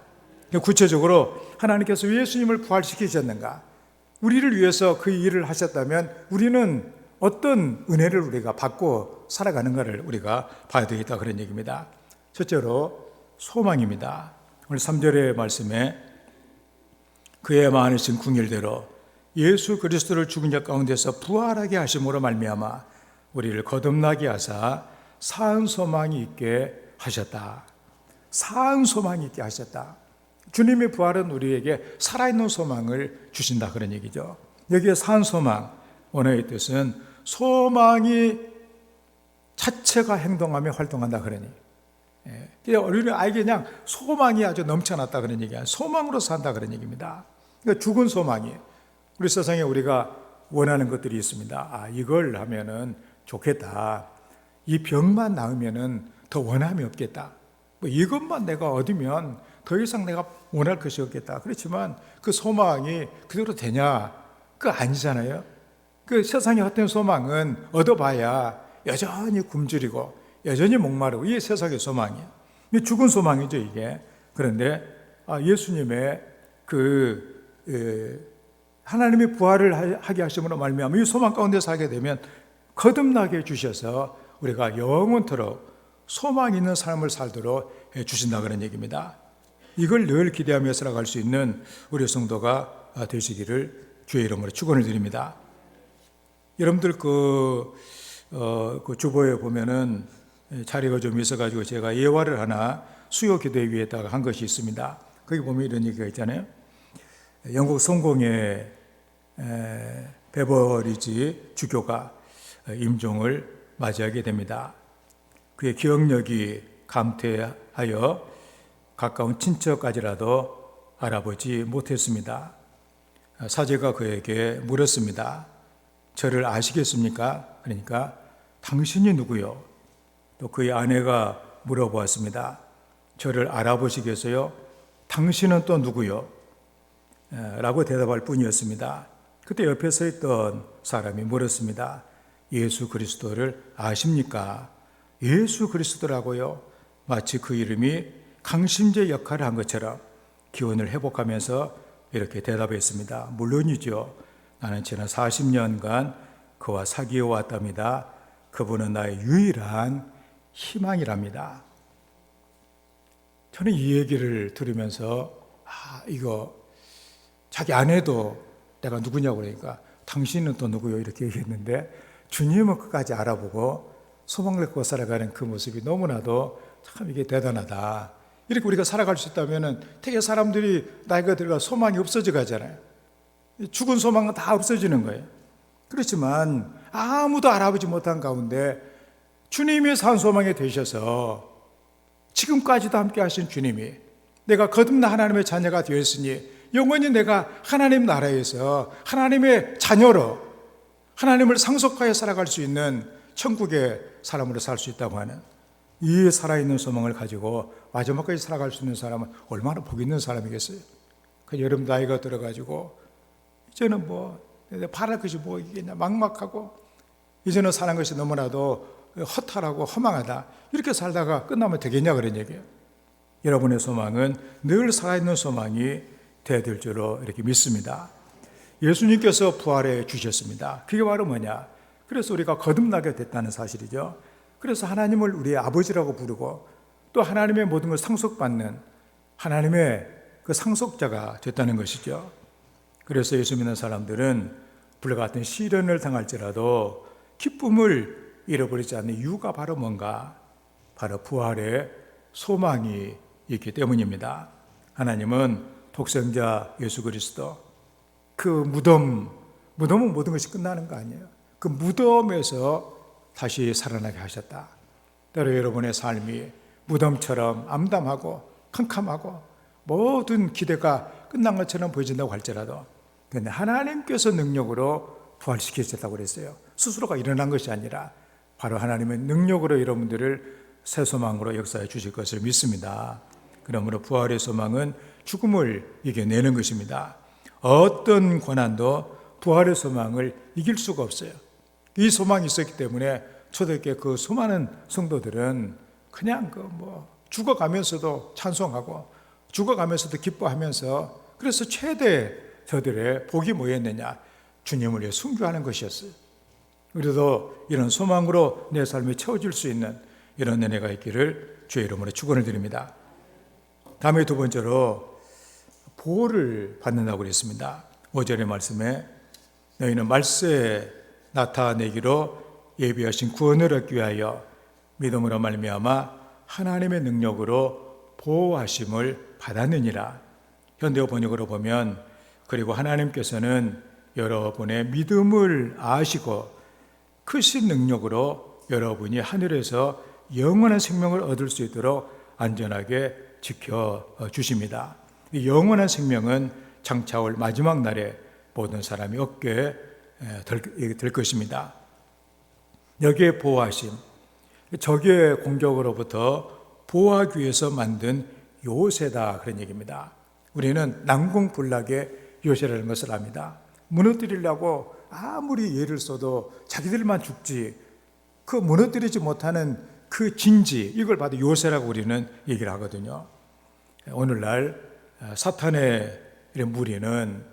구체적으로 하나님께서 예수님을 부활시키셨는가, 우리를 위해서 그 일을 하셨다면 우리는 어떤 은혜를 우리가 받고 살아가는가를 우리가 봐야 되겠다, 그런 얘기입니다. 첫째로 소망입니다. 오늘 3절의 말씀에 그의 많으신 궁일대로 예수 그리스도를 죽은 자 가운데서 부활하게 하심으로 말미암아 우리를 거듭나게 하사 사은 소망이 있게 하셨다. 사은 소망이 있게 하셨다. 주님의 부활은 우리에게 살아있는 소망을 주신다, 그런 얘기죠. 여기에 사은 소망, 원어의 뜻은 소망이 자체가 행동하며 활동한다, 그러니. 우리는 아이게 그냥 소망이 아주 넘쳐났다, 그런 얘기야. 소망으로 산다, 그런 얘기입니다. 그러니까 죽은 소망이, 우리 세상에 우리가 원하는 것들이 있습니다. 이걸 하면은 좋겠다. 이 병만 나으면은 더 원함이 없겠다. 이것만 내가 얻으면 더 이상 내가 원할 것이 없겠다. 그렇지만 그 소망이 그대로 되냐? 그거 아니잖아요. 그 세상의 헛된 소망은 얻어봐야 여전히 굶주리고 여전히 목마르고 이게 세상의 소망이에요. 이게 죽은 소망이죠, 이게. 그런데 예수님의 하나님이 부활을 하게 하심으로 말미암아 이 소망 가운데 살게 되면 거듭나게 해주셔서 우리가 영원토록 소망 있는 삶을 살도록 해주신다 그런 얘기입니다. 이걸 늘 기대하며 살아갈 수 있는 우리 성도가 되시기를 주의 이름으로 축원을 드립니다. 여러분들 그 주보에 보면은 자리가 좀 있어가지고 제가 예화를 하나 수요 기도 위에다가 한 것이 있습니다. 거기 보면 이런 얘기가 있잖아요. 영국 성공의 베버리지 주교가 임종을 맞이하게 됩니다. 그의 기억력이 감퇴하여 가까운 친척까지라도 알아보지 못했습니다. 사제가 그에게 물었습니다. 저를 아시겠습니까? 그러니까 당신이 누구요? 또 그의 아내가 물어보았습니다. 저를 알아보시겠어요? 당신은 또 누구요? 라고 대답할 뿐이었습니다. 그때 옆에 서 있던 사람이 물었습니다. 예수 그리스도를 아십니까? 예수 그리스도라고요? 마치 그 이름이 강심제 역할을 한 것처럼 기운을 회복하면서 이렇게 대답했습니다. 물론이죠. 나는 지난 40년간 그와 사귀어 왔답니다. 그분은 나의 유일한 희망이랍니다. 저는 이 얘기를 들으면서 이거 자기 아내도 내가 누구냐고 그러니까 당신은 또 누구요? 이렇게 얘기했는데 주님은 끝까지 알아보고 소망을 갖고 살아가는 그 모습이 너무나도 참 이게 대단하다. 이렇게 우리가 살아갈 수 있다면 되게 사람들이 나이가 들어가 소망이 없어져 가잖아요. 죽은 소망은 다 없어지는 거예요. 그렇지만 아무도 알아보지 못한 가운데 주님이 산 소망이 되셔서 지금까지도 함께 하신 주님이 내가 거듭나 하나님의 자녀가 되었으니 영원히 내가 하나님 나라에서 하나님의 자녀로 하나님을 상속하여 살아갈 수 있는 천국의 사람으로 살 수 있다고 하는 이 살아있는 소망을 가지고 마지막까지 살아갈 수 있는 사람은 얼마나 복 있는 사람이겠어요. 그 여름 나이가 들어가지고 이제는 바랄 것이 뭐 있겠냐 막막하고 이제는 사는 것이 너무나도 허탈하고 허망하다. 이렇게 살다가 끝나면 되겠냐 그런 얘기예요. 여러분의 소망은 늘 살아있는 소망이 되어야 될 줄로 이렇게 믿습니다. 예수님께서 부활해 주셨습니다. 그게 바로 뭐냐? 그래서 우리가 거듭나게 됐다는 사실이죠. 그래서 하나님을 우리의 아버지라고 부르고 또 하나님의 모든 걸 상속받는 하나님의 그 상속자가 됐다는 것이죠. 그래서 예수 믿는 사람들은 불과 같은 시련을 당할지라도 기쁨을 잃어버리지 않는 이유가 바로 뭔가? 바로 부활의 소망이 있기 때문입니다. 하나님은 독생자 예수 그리스도 그 무덤은 모든 것이 끝나는 거 아니에요. 그 무덤에서 다시 살아나게 하셨다. 때로 여러분의 삶이 무덤처럼 암담하고 캄캄하고 모든 기대가 끝난 것처럼 보여진다고 할지라도 그런데 하나님께서 능력으로 부활시키셨다고 그랬어요. 스스로가 일어난 것이 아니라 바로 하나님의 능력으로 여러분들을 새 소망으로 역사해 주실 것을 믿습니다. 그러므로 부활의 소망은 죽음을 이겨내는 것입니다. 어떤 고난도 부활의 소망을 이길 수가 없어요. 이 소망이 있었기 때문에 초대교회 그 수많은 성도들은 그냥 죽어가면서도 찬송하고 죽어가면서도 기뻐하면서 그래서 최대 저들의 복이 뭐였느냐? 주님을 위해 순교하는 것이었어요. 우리도 이런 소망으로 내 삶이 채워질 수 있는 이런 은혜가 있기를 주의 이름으로 축원을 드립니다. 다음에 두 번째로 보호를 받는다고 그랬습니다. 5절의 말씀에 너희는 말세에 나타내기로 예비하신 구원을 얻기 위하여 믿음으로 말미암아 하나님의 능력으로 보호하심을 받았느니라. 현대어 번역으로 보면 그리고 하나님께서는 여러분의 믿음을 아시고 크신 능력으로 여러분이 하늘에서 영원한 생명을 얻을 수 있도록 안전하게 지켜주십니다. 이 영원한 생명은 장차올 마지막 날에 모든 사람이 얻게 될 것입니다. 여기에 보호하심, 적의 공격으로부터 보호하기 위해서 만든 요새다 그런 얘기입니다. 우리는 난공불락의 요새라는 것을 압니다. 무너뜨리려고 아무리 예를 써도 자기들만 죽지 그 무너뜨리지 못하는 그 진지, 이걸 봐도 요새라고 우리는 얘기를 하거든요. 오늘날 사탄의 이런 무리는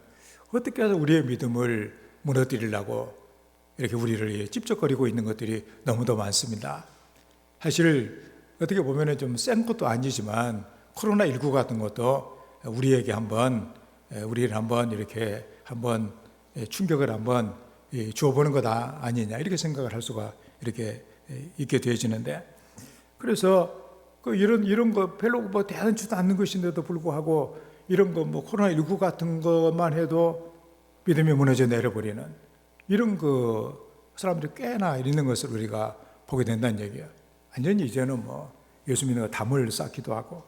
어떻게 해서 우리의 믿음을 무너뜨리려고 이렇게 우리를 찝쩍거리고 있는 것들이 너무도 많습니다. 사실 어떻게 보면 좀 센 것도 아니지만 코로나19 같은 것도 우리에게 우리를 한번 이렇게 한번 충격을 한번 주어보는 거다 아니냐, 이렇게 생각을 할 수가 이렇게 있게 되어지는데, 그래서 이런 거 별로 뭐 대단치도 않는 것인데도 불구하고 이런 거 뭐 코로나19 같은 것만 해도 믿음이 무너져 내려버리는 이런 그 사람들이 꽤나 있는 것을 우리가 보게 된다는 얘기예요. 완전히 이제는 뭐 예수 믿는 거 담을 쌓기도 하고,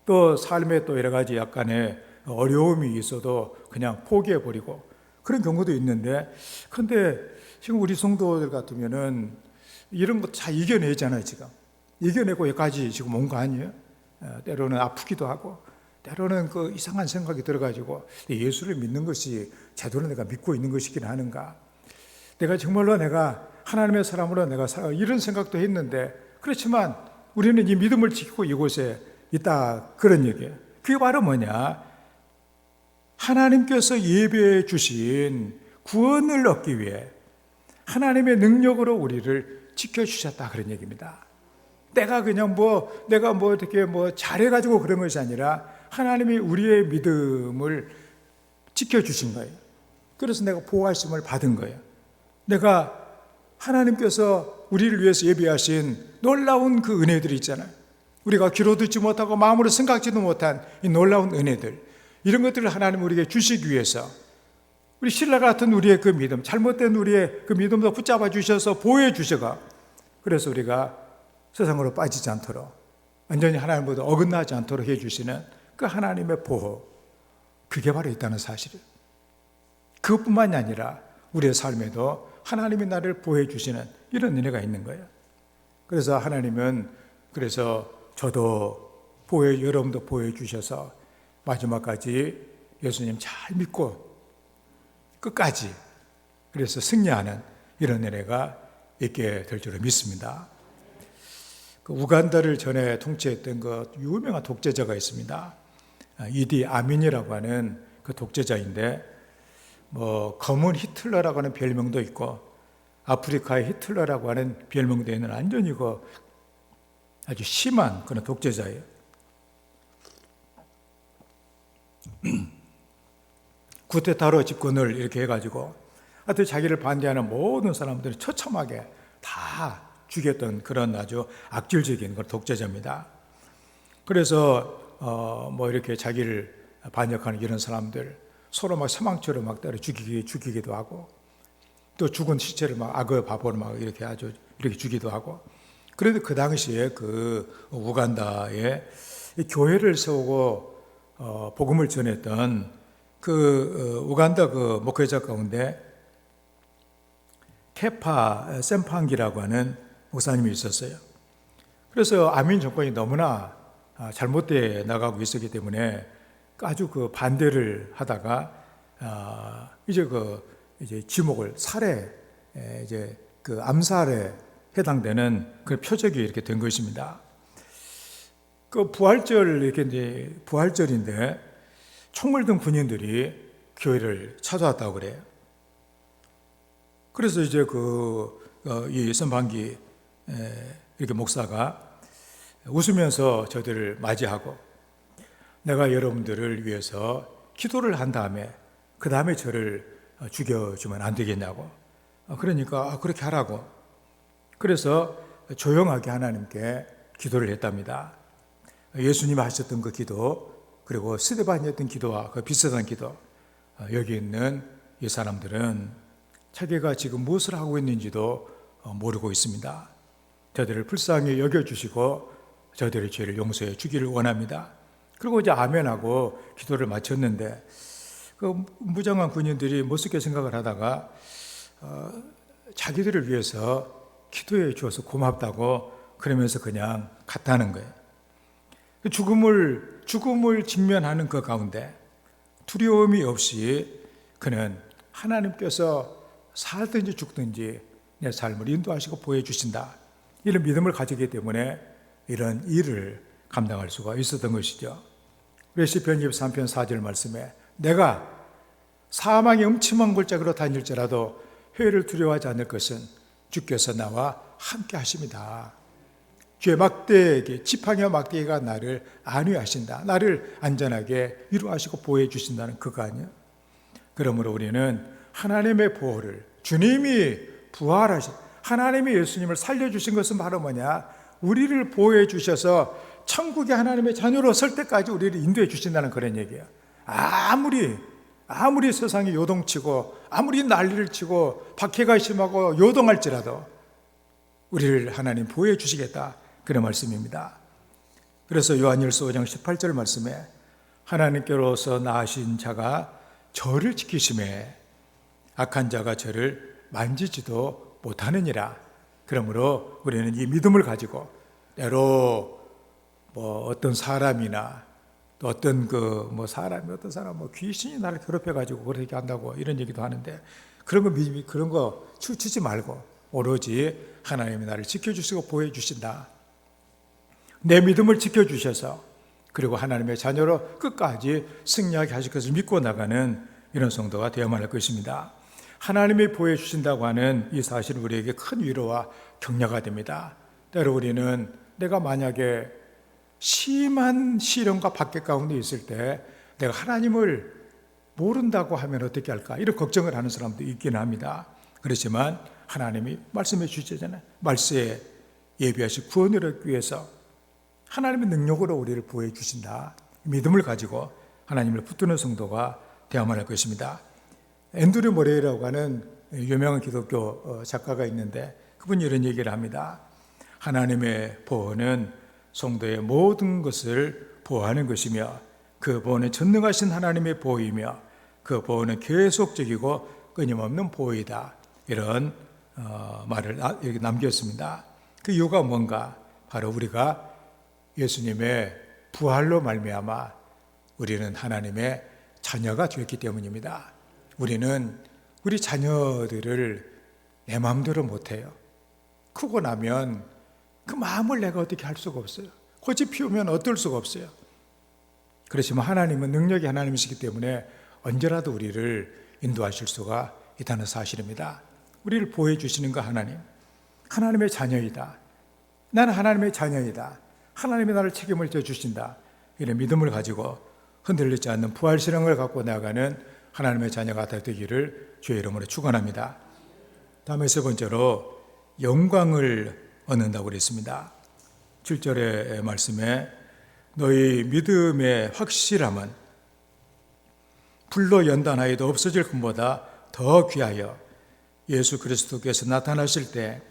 또 삶에 또 여러 가지 약간의 어려움이 있어도 그냥 포기해버리고 그런 경우도 있는데, 근데 지금 우리 성도들 같으면은 이런 거 다 이겨내잖아요. 지금 이겨내고 여기까지 지금 온 거 아니에요? 때로는 아프기도 하고, 때로는 그 이상한 생각이 들어가지고 예수를 믿는 것이 제대로 내가 믿고 있는 것이긴 하는가, 내가 정말로 내가 하나님의 사람으로 내가 이런 생각도 했는데, 그렇지만 우리는 이 믿음을 지키고 이곳에 있다, 그런 얘기예요. 그게 바로 뭐냐, 하나님께서 예배해 주신 구원을 얻기 위해 하나님의 능력으로 우리를 지켜주셨다, 그런 얘기입니다. 내가 그냥 내가 어떻게 잘해가지고 그런 것이 아니라 하나님이 우리의 믿음을 지켜주신 거예요. 그래서 내가 보호하심을 받은 거예요. 내가 하나님께서 우리를 위해서 예비하신 놀라운 그 은혜들이 있잖아요. 우리가 귀로 듣지 못하고 마음으로 생각지도 못한 이 놀라운 은혜들, 이런 것들을 하나님 우리에게 주시기 위해서 우리 신라 같은 우리의 그 믿음, 잘못된 우리의 그 믿음도 붙잡아 주셔서 보호해 주셔가, 그래서 우리가 세상으로 빠지지 않도록 완전히 하나님보다 어긋나지 않도록 해주시는 그 하나님의 보호, 그게 바로 있다는 사실이에요. 그것뿐만이 아니라 우리의 삶에도 하나님이 나를 보호해 주시는 이런 은혜가 있는 거예요. 그래서 하나님은 저도 여러분도 보호해 주셔서 마지막까지 예수님 잘 믿고 끝까지 그래서 승리하는 이런 은혜가 있게 될 줄을 믿습니다. 그 우간다를 전에 통치했던 그 유명한 독재자가 있습니다. 이디 아민이라고 하는 그 독재자인데, 검은 히틀러라고 하는 별명도 있고 아프리카의 히틀러라고 하는 별명도 있는 완전히 아주 심한 그런 독재자예요. 쿠데타로 집권을 이렇게 해가지고 하여튼 자기를 반대하는 모든 사람들을 처참하게 다 죽였던 그런 아주 악질적인 그런 독재자입니다. 그래서 이렇게 자기를 반역하는 이런 사람들 서로 막 사망처럼 막 때려 죽이기도 하고, 또 죽은 시체를 막 악어 바보로 막 이렇게 아주 이렇게 주기도 하고. 그래도 그 당시에 그 우간다에 교회를 세우고 복음을 전했던 그 우간다 그 목회자 가운데 케파 셈팡기라고 하는 목사님이 있었어요. 그래서 아민 정권이 너무나 잘못되어 나가고 있었기 때문에 아주 그 반대를 하다가 이제 지목을 그 암살에 해당되는 그 표적이 이렇게 된 것입니다. 그 부활절인데 총을 든 군인들이 교회를 찾아왔다고 그래요. 그래서 이제 이 선방기 이렇게 목사가 웃으면서 저들을 맞이하고, 내가 여러분들을 위해서 기도를 한 다음에 그 다음에 저를 죽여주면 안 되겠냐고. 그러니까 그렇게 하라고. 그래서 조용하게 하나님께 기도를 했답니다. 예수님이 하셨던 그 기도, 그리고 스데반이 했던 기도와 그 비슷한 기도. 여기 있는 이 사람들은 자기가 지금 무엇을 하고 있는지도 모르고 있습니다. 저들을 불쌍히 여겨주시고 저들의 죄를 용서해 주기를 원합니다. 그리고 이제 아멘하고 기도를 마쳤는데, 그 무장한 군인들이 못쓰게 생각을 하다가 자기들을 위해서 기도해 주어서 고맙다고 그러면서 그냥 갔다는 거예요. 죽음을 직면하는 그 가운데 두려움이 없이 그는 하나님께서 살든지 죽든지 내 삶을 인도하시고 보여주신다. 이런 믿음을 가지기 때문에 이런 일을 감당할 수가 있었던 것이죠. 시편 23편 4절 말씀에 내가 사망의 음침한 골짜기로 다닐지라도 해를 두려워하지 않을 것은 주께서 나와 함께 하십니다. 죄 막대기, 지팡이와 막대기가 나를 안위하신다. 나를 안전하게 위로하시고 보호해 주신다는 그거 아니에요? 그러므로 우리는 하나님의 보호를, 주님이 부활하신, 하나님이 예수님을 살려주신 것은 바로 뭐냐? 우리를 보호해 주셔서 천국의 하나님의 자녀로 설 때까지 우리를 인도해 주신다는 그런 얘기예요. 아무리 세상이 요동치고 아무리 난리를 치고 박해가 심하고 요동할지라도 우리를 하나님 보호해 주시겠다, 그런 말씀입니다. 그래서 요한일서 5장 18절 말씀에 하나님께로서 나으신 자가 저를 지키심에 악한 자가 저를 만지지도 못하느니라. 그러므로 우리는 이 믿음을 가지고 때로 어떤 사람이나 또 어떤 어떤 사람 귀신이 나를 괴롭혀 가지고 그렇게 한다고 이런 얘기도 하는데 그런 거 치우치지 말고 오로지 하나님이 나를 지켜주시고 보호해 주신다. 내 믿음을 지켜주셔서 그리고 하나님의 자녀로 끝까지 승리하게 하실 것을 믿고 나가는 이런 성도가 되어야만 할 것입니다. 하나님이 보호해 주신다고 하는 이 사실은 우리에게 큰 위로와 격려가 됩니다. 때로 우리는 내가 만약에 심한 시련과 박해 가운데 있을 때 내가 하나님을 모른다고 하면 어떻게 할까? 이런 걱정을 하는 사람도 있긴 합니다. 그렇지만 하나님이 말씀해 주시잖아요. 말세에 예비하신 구원을 얻기 위해서 하나님의 능력으로 우리를 보호해 주신다. 믿음을 가지고 하나님을 붙드는 성도가 되어야만 할 것입니다. 앤드류 모레이라고 하는 유명한 기독교 작가가 있는데 그분이 이런 얘기를 합니다. 하나님의 보호는 성도의 모든 것을 보호하는 것이며 그 보호는 전능하신 하나님의 보호이며 그 보호는 계속적이고 끊임없는 보호이다. 이런 말을 여기 남겼습니다. 그 이유가 뭔가? 바로 우리가 예수님의 부활로 말미암아 우리는 하나님의 자녀가 되었기 때문입니다. 우리는 우리 자녀들을 내 마음대로 못해요. 크고 나면 그 마음을 내가 어떻게 할 수가 없어요. 꽃이 피우면 어떨 수가 없어요. 그렇지만 하나님은 능력이 하나님이시기 때문에 언제라도 우리를 인도하실 수가 있다는 사실입니다. 우리를 보호해 주시는 거 하나님, 하나님의 자녀이다. 나는 하나님의 자녀이다. 하나님이 나를 책임을 져주신다. 이런 믿음을 가지고 흔들리지 않는 부활신앙을 갖고 나아가는 하나님의 자녀가 되기를 주의 이름으로 축원합니다. 다음에 세 번째로 영광을 얻는다고 그랬습니다. 7절의 말씀에 너희 믿음의 확실함은 불로 연단하여도 없어질 것보다 더 귀하여 예수 그리스도께서 나타나실 때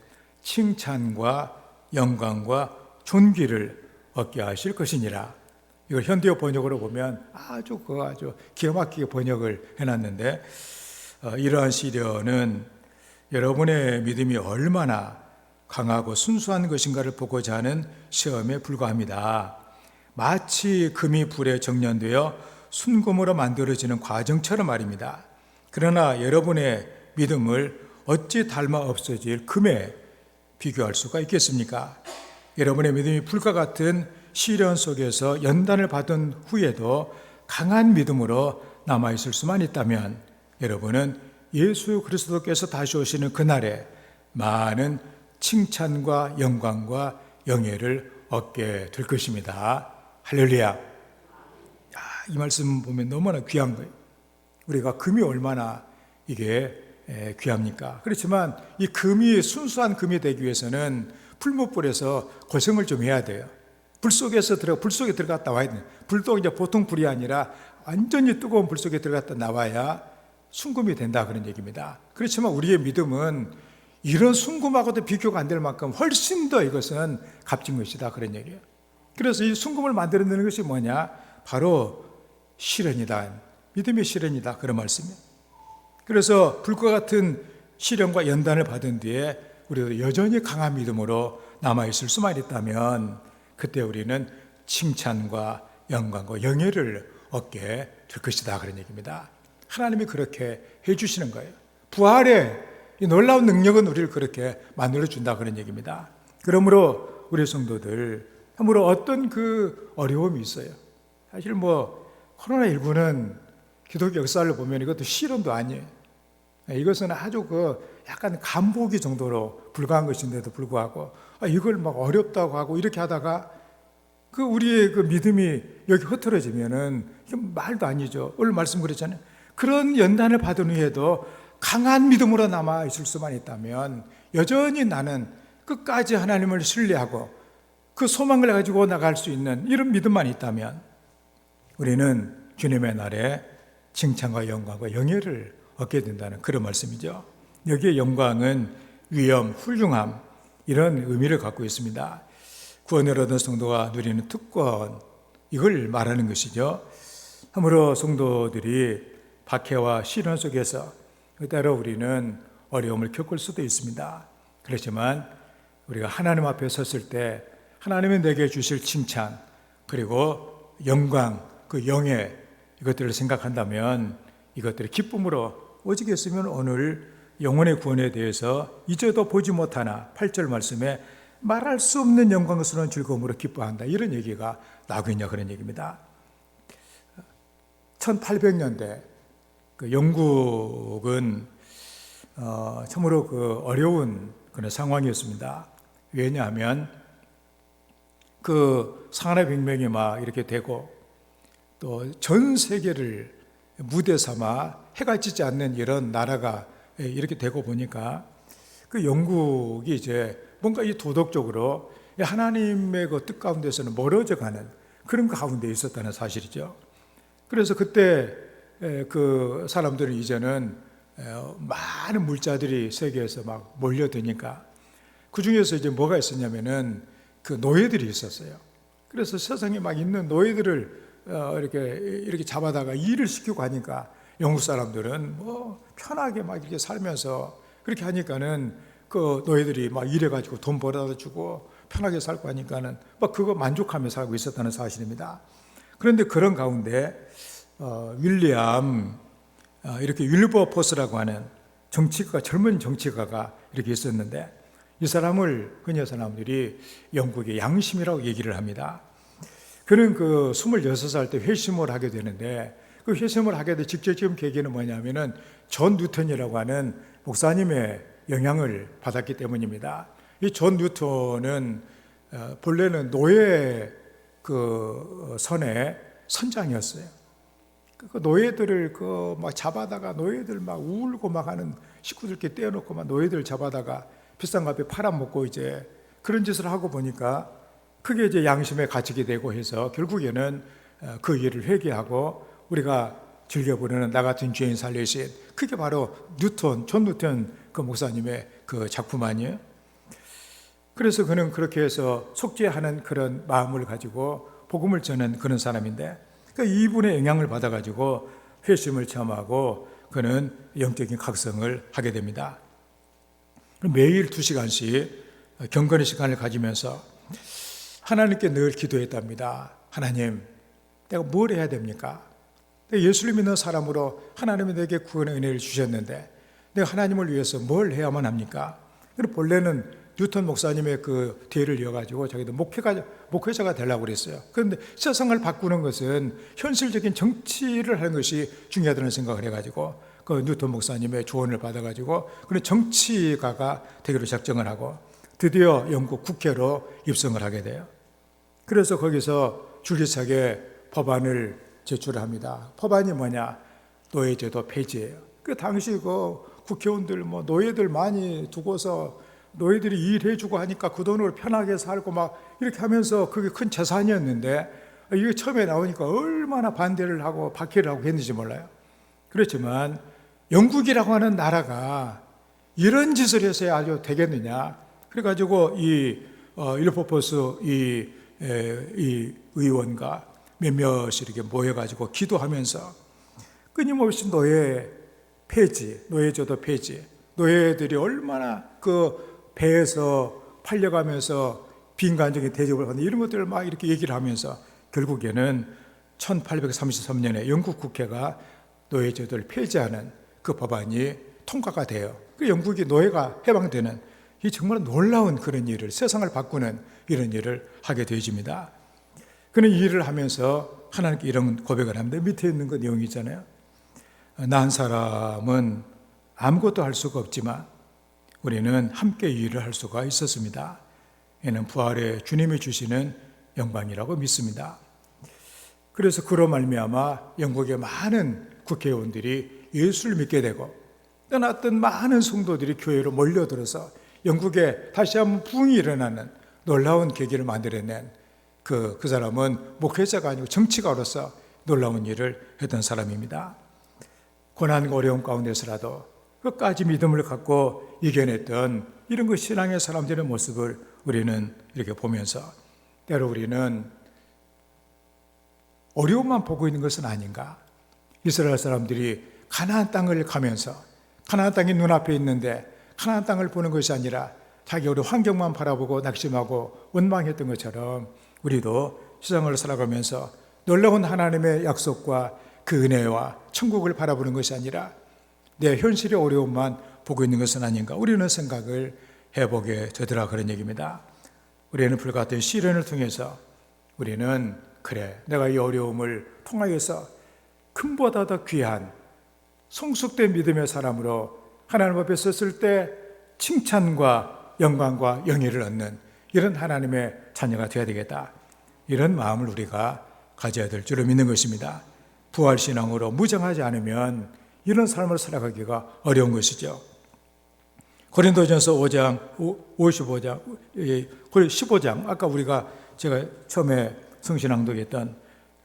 칭찬과 영광과 존귀를 얻게 하실 것이니라. 이걸 현대어 번역으로 보면 아주 기가 막히게 번역을 해놨는데 이러한 시련은 여러분의 믿음이 얼마나 강하고 순수한 것인가를 보고자 하는 시험에 불과합니다. 마치 금이 불에 정련되어 순금으로 만들어지는 과정처럼 말입니다. 그러나 여러분의 믿음을 어찌 닮아 없어질 금에 비교할 수가 있겠습니까? 여러분의 믿음이 불과 같은 시련 속에서 연단을 받은 후에도 강한 믿음으로 남아있을 수만 있다면 여러분은 예수 그리스도께서 다시 오시는 그날에 많은 칭찬과 영광과 영예를 얻게 될 것입니다. 할렐루야. 이 말씀 보면 너무나 귀한 거예요. 우리가 금이 얼마나 이게 귀합니까? 그렇지만 이 금이 순수한 금이 되기 위해서는 풀무불에서 고생을 좀 해야 돼요. 불 속에 들어갔다 와야 돼요. 불도 이제 보통 불이 아니라 완전히 뜨거운 불 속에 들어갔다 나와야 순금이 된다, 그런 얘기입니다. 그렇지만 우리의 믿음은 이런 순금하고도 비교가 안 될 만큼 훨씬 더 이것은 값진 것이다, 그런 얘기예요. 그래서 이 순금을 만들어내는 것이 뭐냐? 바로 시련이다. 믿음의 시련이다, 그런 말씀이에요. 그래서 불과 같은 시련과 연단을 받은 뒤에 우리도 여전히 강한 믿음으로 남아있을 수만 있다면 그때 우리는 칭찬과 영광과 영예를 얻게 될 것이다, 그런 얘기입니다. 하나님이 그렇게 해주시는 거예요. 부활의 이 놀라운 능력은 우리를 그렇게 만들어준다 그런 얘기입니다. 그러므로 우리 성도들 참으로 어떤 그 어려움이 있어요. 사실 코로나19는 기독교 역사를 보면 이것도 실험도 아니에요. 이것은 아주 약간 간보기 정도로 불과한 것인데도 불구하고 이걸 막 어렵다고 하고 이렇게 하다가 우리의 믿음이 여기 흐트러지면은 말도 아니죠. 오늘 말씀 그랬잖아요. 그런 연단을 받은 후에도 강한 믿음으로 남아 있을 수만 있다면 여전히 나는 끝까지 하나님을 신뢰하고 그 소망을 가지고 나갈 수 있는 이런 믿음만 있다면 우리는 주님의 날에 칭찬과 영광과 영예를 얻게 된다는 그런 말씀이죠. 여기에 영광은 위엄, 훌륭함 이런 의미를 갖고 있습니다. 구원을 얻은 성도가 누리는 특권, 이걸 말하는 것이죠. 참으로 성도들이 박해와 시련 속에서 때로 우리는 어려움을 겪을 수도 있습니다. 그렇지만 우리가 하나님 앞에 섰을 때 하나님이 내게 주실 칭찬 그리고 영광, 그 영예 이것들을 생각한다면 이것들이 기쁨으로 오직했으면 오늘 영혼의 구원에 대해서 이제도 보지 못하나 8절 말씀에 말할 수 없는 영광스러운 즐거움으로 기뻐한다 이런 얘기가 나오겠냐 그런 얘기입니다. 1800년대 영국은 참으로 어려운 그런 상황이었습니다. 왜냐하면 상하나백명이 막 이렇게 되고 또 전 세계를 무대 삼아 해가 지지 않는 이런 나라가 이렇게 되고 보니까 영국이 이제 뭔가 이 도덕적으로 하나님의 뜻 가운데서는 멀어져 가는 그런 가운데 있었다는 사실이죠. 그래서 그때 사람들은 이제는 많은 물자들이 세계에서 막 몰려드니까 그 중에서 이제 뭐가 있었냐면은 노예들이 있었어요. 그래서 세상에 막 있는 노예들을 이렇게 잡아다가 일을 시키고 하니까 영국 사람들은 편하게 막 이렇게 살면서 그렇게 하니까는 노예들이 막 일해가지고 돈 벌어다 주고 편하게 살고 하니까는 그거 만족하며 살고 있었다는 사실입니다. 그런데 그런 가운데 이렇게 윌버포스라고 하는 젊은 정치가가 이렇게 있었는데 이 사람을 그녀 사람들이 영국의 양심이라고 얘기를 합니다. 그는 26살 때 회심을 하게 되는데 그 회심을 하게 된 직접적인 계기는 뭐냐면은 존 뉴턴이라고 하는 목사님의 영향을 받았기 때문입니다. 이 존 뉴턴은 본래는 노예 선의 선장이었어요. 노예들을 막 잡아다가 노예들 막 울고 막 하는 식구들께 떼어놓고 막 노예들 잡아다가 비싼 값에 팔아먹고 이제 그런 짓을 하고 보니까 그게 이제 양심에 갇히게 되고 해서 결국에는 그 일을 회개하고 우리가 즐겨 부르는 나 같은 죄인 살리신 그게 바로 존 뉴턴 목사님의 작품 아니에요? 그래서 그는 그렇게 해서 속죄하는 그런 마음을 가지고 복음을 전하는 그런 사람인데 이분의 영향을 받아가지고 회심을 체험하고 그는 영적인 각성을 하게 됩니다. 매일 2시간씩 경건의 시간을 가지면서 하나님께 늘 기도했답니다. 하나님, 내가 뭘 해야 됩니까? 내가 예수를 믿는 사람으로 하나님이 내게 구원의 은혜를 주셨는데 내가 하나님을 위해서 뭘 해야만 합니까? 본래는 뉴턴 목사님의 뒤를 이어가지고 자기도 목회자가 되려고 그랬어요. 그런데 세상을 바꾸는 것은 현실적인 정치를 하는 것이 중요하다는 생각을 해가지고 뉴턴 목사님의 조언을 받아가지고 그런 정치가가 되기로 작정을 하고 드디어 영국 국회로 입성을 하게 돼요. 그래서 거기서 줄기차게 법안을 제출합니다. 법안이 뭐냐? 노예제도 폐지예요. 당시 국회의원들 노예들 많이 두고서 노예들이 일해주고 하니까 그 돈으로 편하게 살고 막 이렇게 하면서 그게 큰 재산이었는데 이게 처음에 나오니까 얼마나 반대를 하고 박해를 하고 했는지 몰라요. 그렇지만 영국이라고 하는 나라가 이런 짓을 해서야 아주 되겠느냐. 그래가지고 윌버포스 이 의원과 몇몇이 이렇게 모여가지고 기도하면서 끊임없이 노예 폐지, 노예제도 폐지, 노예들이 얼마나 배에서 팔려가면서 빈간적인 대접을 하는 이런 것들을 막 이렇게 얘기를 하면서 결국에는 1833년에 영국 국회가 노예제도를 폐지하는 그 법안이 통과가 돼요. 그 영국이 노예가 해방되는 이 정말 놀라운 그런 일을, 세상을 바꾸는 이런 일을 하게 되어집니다. 그는 이 일을 하면서 하나님께 이런 고백을 합니다. 밑에 있는 그 내용이 있잖아요. 나 한 사람은 아무것도 할 수가 없지만 우리는 함께 이 일을 할 수가 있었습니다. 이는 부활의 주님이 주시는 영광이라고 믿습니다. 그래서 그로 말미암아 영국의 많은 국회의원들이 예수를 믿게 되고 떠났던 많은 성도들이 교회로 몰려들어서 영국에 다시 한번 부흥이 일어나는 놀라운 계기를 만들어낸 그 사람은 목회자가 아니고 정치가로서 놀라운 일을 했던 사람입니다. 고난과 어려움 가운데서라도 끝까지 믿음을 갖고 이겨냈던 이런 그 신앙의 사람들의 모습을 우리는 이렇게 보면서 때로 우리는 어려움만 보고 있는 것은 아닌가. 이스라엘 사람들이 가나안 땅을 가면서 가나안 땅이 눈앞에 있는데 가나안 땅을 보는 것이 아니라 자기 우리 환경만 바라보고 낙심하고 원망했던 것처럼 우리도 세상을 살아가면서 놀라운 하나님의 약속과 그 은혜와 천국을 바라보는 것이 아니라 내 현실의 어려움만 보고 있는 것은 아닌가. 우리는 생각을 해보게 되더라 그런 얘기입니다. 우리는 불같은 시련을 통해서 우리는 그래, 내가 이 어려움을 통하여서 금보다 더 귀한 성숙된 믿음의 사람으로 하나님 앞에 섰을 때 칭찬과 영광과 영예를 얻는 이런 하나님의 자녀가 되어야 되겠다. 이런 마음을 우리가 가져야 될 줄을 믿는 것입니다. 부활신앙으로 무장하지 않으면 이런 삶을 살아가기가 어려운 것이죠. 고린도전서 5장, 55장, 15장, 아까 제가 처음에 성신낭독했던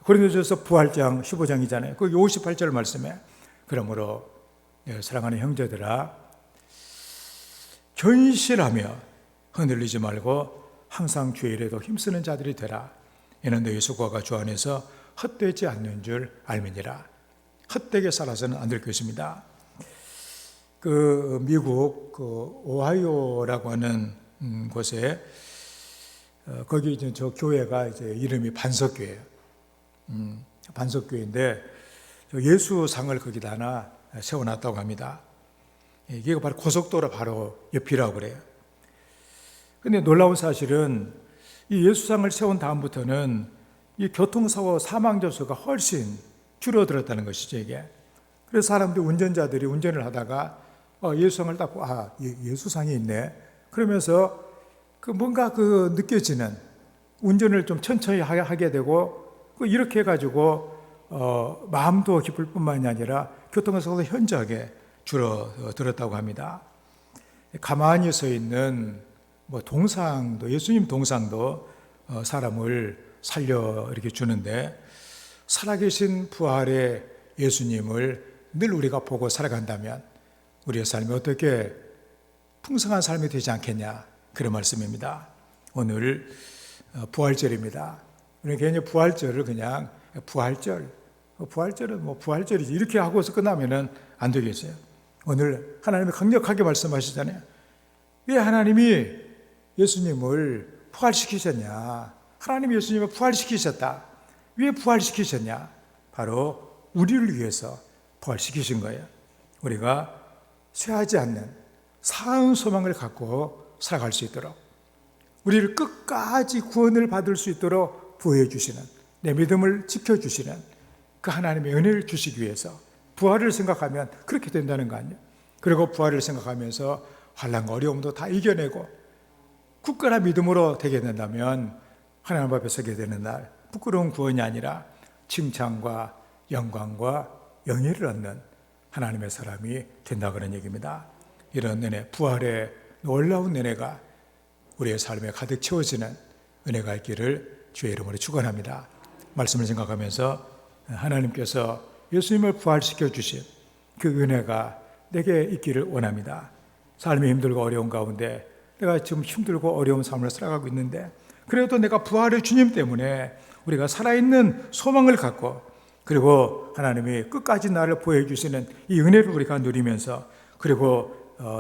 고린도전서 부활장 15장이잖아요. 거기 58절 말씀에 그러므로 사랑하는 형제들아 견실하며 흔들리지 말고 항상 주의 일에도 힘쓰는 자들이 되라. 이는 너희 수고가 주 안에서 헛되지 않는 줄 알미니라. 헛되게 살아서는 안 될 것입니다. 미국 오하이오라고 하는 곳에 거기 저 교회가 이제 이름이 반석교회예요. 반석교회인데 예수상을 거기다 하나 세워놨다고 합니다. 이게 바로 고속도로 바로 옆이라고 그래요. 근데 놀라운 사실은 이 예수상을 세운 다음부터는 이 교통사고 사망자 수가 훨씬 줄어들었다는 것이죠, 이게. 그래서 사람들이 운전자들이 운전을 하다가 예수상을 딱 예수상이 있네. 그러면서 뭔가 느껴지는 운전을 좀 천천히 하게 되고 이렇게 해가지고 마음도 기쁠 뿐만이 아니라 교통사고도 현저하게 줄어들었다고 합니다. 가만히 서 있는 동상도 예수님 동상도 사람을 살려 이렇게 주는데 살아계신 부활의 예수님을 늘 우리가 보고 살아간다면 우리의 삶이 어떻게 풍성한 삶이 되지 않겠냐 그런 말씀입니다. 오늘 부활절입니다. 우리는 괜히 부활절을 그냥 부활절은 부활절이지 이렇게 하고서 끝나면은 안 되겠어요. 오늘 하나님이 강력하게 말씀하시잖아요. 왜 하나님이 예수님을 부활시키셨냐? 하나님이 예수님을 부활시키셨다. 왜 부활시키셨냐? 바로 우리를 위해서 부활시키신 거예요. 우리가 쇠하지 않는 사은 소망을 갖고 살아갈 수 있도록 우리를 끝까지 구원을 받을 수 있도록 부어해 주시는 내 믿음을 지켜주시는 그 하나님의 은혜를 주시기 위해서 부활을 생각하면 그렇게 된다는 거 아니에요. 그리고 부활을 생각하면서 환난과 어려움도 다 이겨내고 굳건한 믿음으로 되게 된다면 하나님 앞에 서게 되는 날 부끄러운 구원이 아니라 칭찬과 영광과 영예를 얻는 하나님의 사람이 된다 그런 얘기입니다. 이런 은혜, 부활의 놀라운 은혜가 우리의 삶에 가득 채워지는 은혜가 있기를 주의 이름으로 축원합니다. 말씀을 생각하면서 하나님께서 예수님을 부활시켜 주신 그 은혜가 내게 있기를 원합니다. 삶이 힘들고 어려운 가운데 내가 지금 힘들고 어려운 삶을 살아가고 있는데 그래도 내가 부활의 주님 때문에 우리가 살아있는 소망을 갖고 그리고 하나님이 끝까지 나를 보호해 주시는 이 은혜를 우리가 누리면서 그리고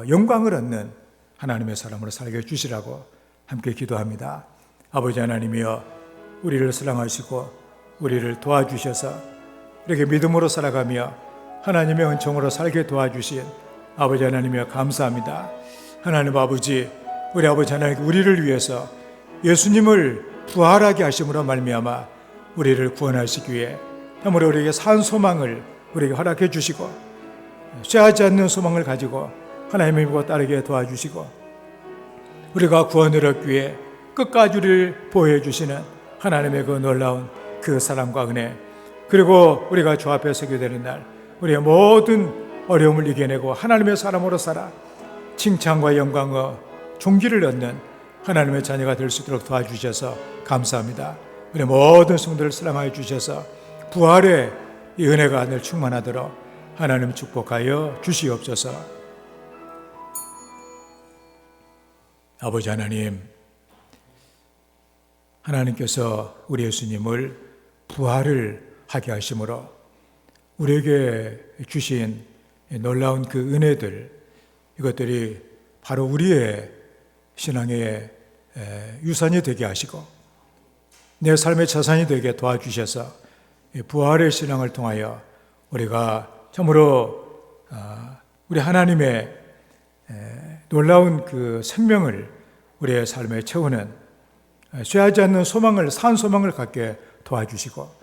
영광을 얻는 하나님의 사람으로 살게 해주시라고 함께 기도합니다. 아버지 하나님이여 우리를 사랑하시고 우리를 도와주셔서 이렇게 믿음으로 살아가며 하나님의 은총으로 살게 도와주신 아버지 하나님이여 감사합니다. 하나님 아버지, 우리 아버지 하나님, 우리를 위해서 예수님을 부활하게 하심으로 말미암아 우리를 구원하시기 위해 참으로 우리에게 산 소망을 우리에게 허락해 주시고 쇠하지 않는 소망을 가지고 하나님의 믿고 따르게 도와주시고 우리가 구원을 얻기 위해 끝까지 우리를 보호해 주시는 하나님의 그 놀라운 그 사랑과 은혜, 그리고 우리가 주 앞에 서게 되는 날 우리의 모든 어려움을 이겨내고 하나님의 사람으로 살아 칭찬과 영광과 존귀를 얻는 하나님의 자녀가 될 수 있도록 도와주셔서 감사합니다. 우리 모든 성도를 사랑하여 주셔서 부활의 이 은혜가 늘 충만하도록 하나님 축복하여 주시옵소서. 아버지 하나님, 하나님께서 우리 예수님을 부활을 하게 하심으로 우리에게 주신 놀라운 그 은혜들, 이것들이 바로 우리의 신앙의 유산이 되게 하시고 내 삶의 자산이 되게 도와주셔서 부활의 신앙을 통하여 우리가 참으로 우리 하나님의 놀라운 그 생명을 우리의 삶에 채우는 쇠하지 않는 소망을, 산 소망을 갖게 도와주시고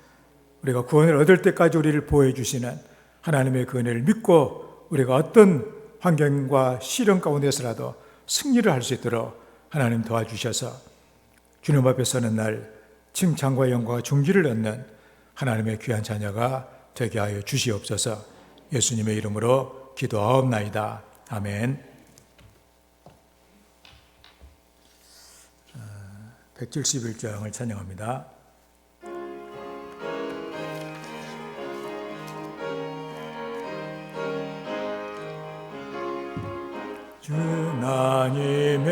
우리가 구원을 얻을 때까지 우리를 보호해 주시는 하나님의 그 은혜를 믿고 우리가 어떤 환경과 시련 가운데서라도 승리를 할 수 있도록 하나님 도와주셔서 주님 앞에 서는 날 칭찬과 영광과 존귀를 얻는 하나님의 귀한 자녀가 되게 하여 주시옵소서. 예수님의 이름으로 기도하옵나이다. 아멘. 171장을 찬양합니다. 주나님의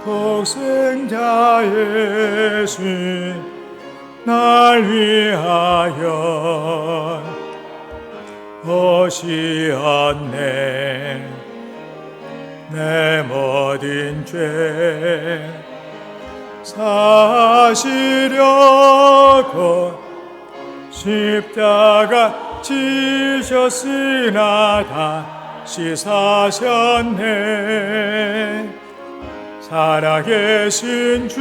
독생자 예수 날 위하여 오시었네. 내 모든 죄 사시려고 십자가 지셨으나 다시 사셨네. 살아계신 주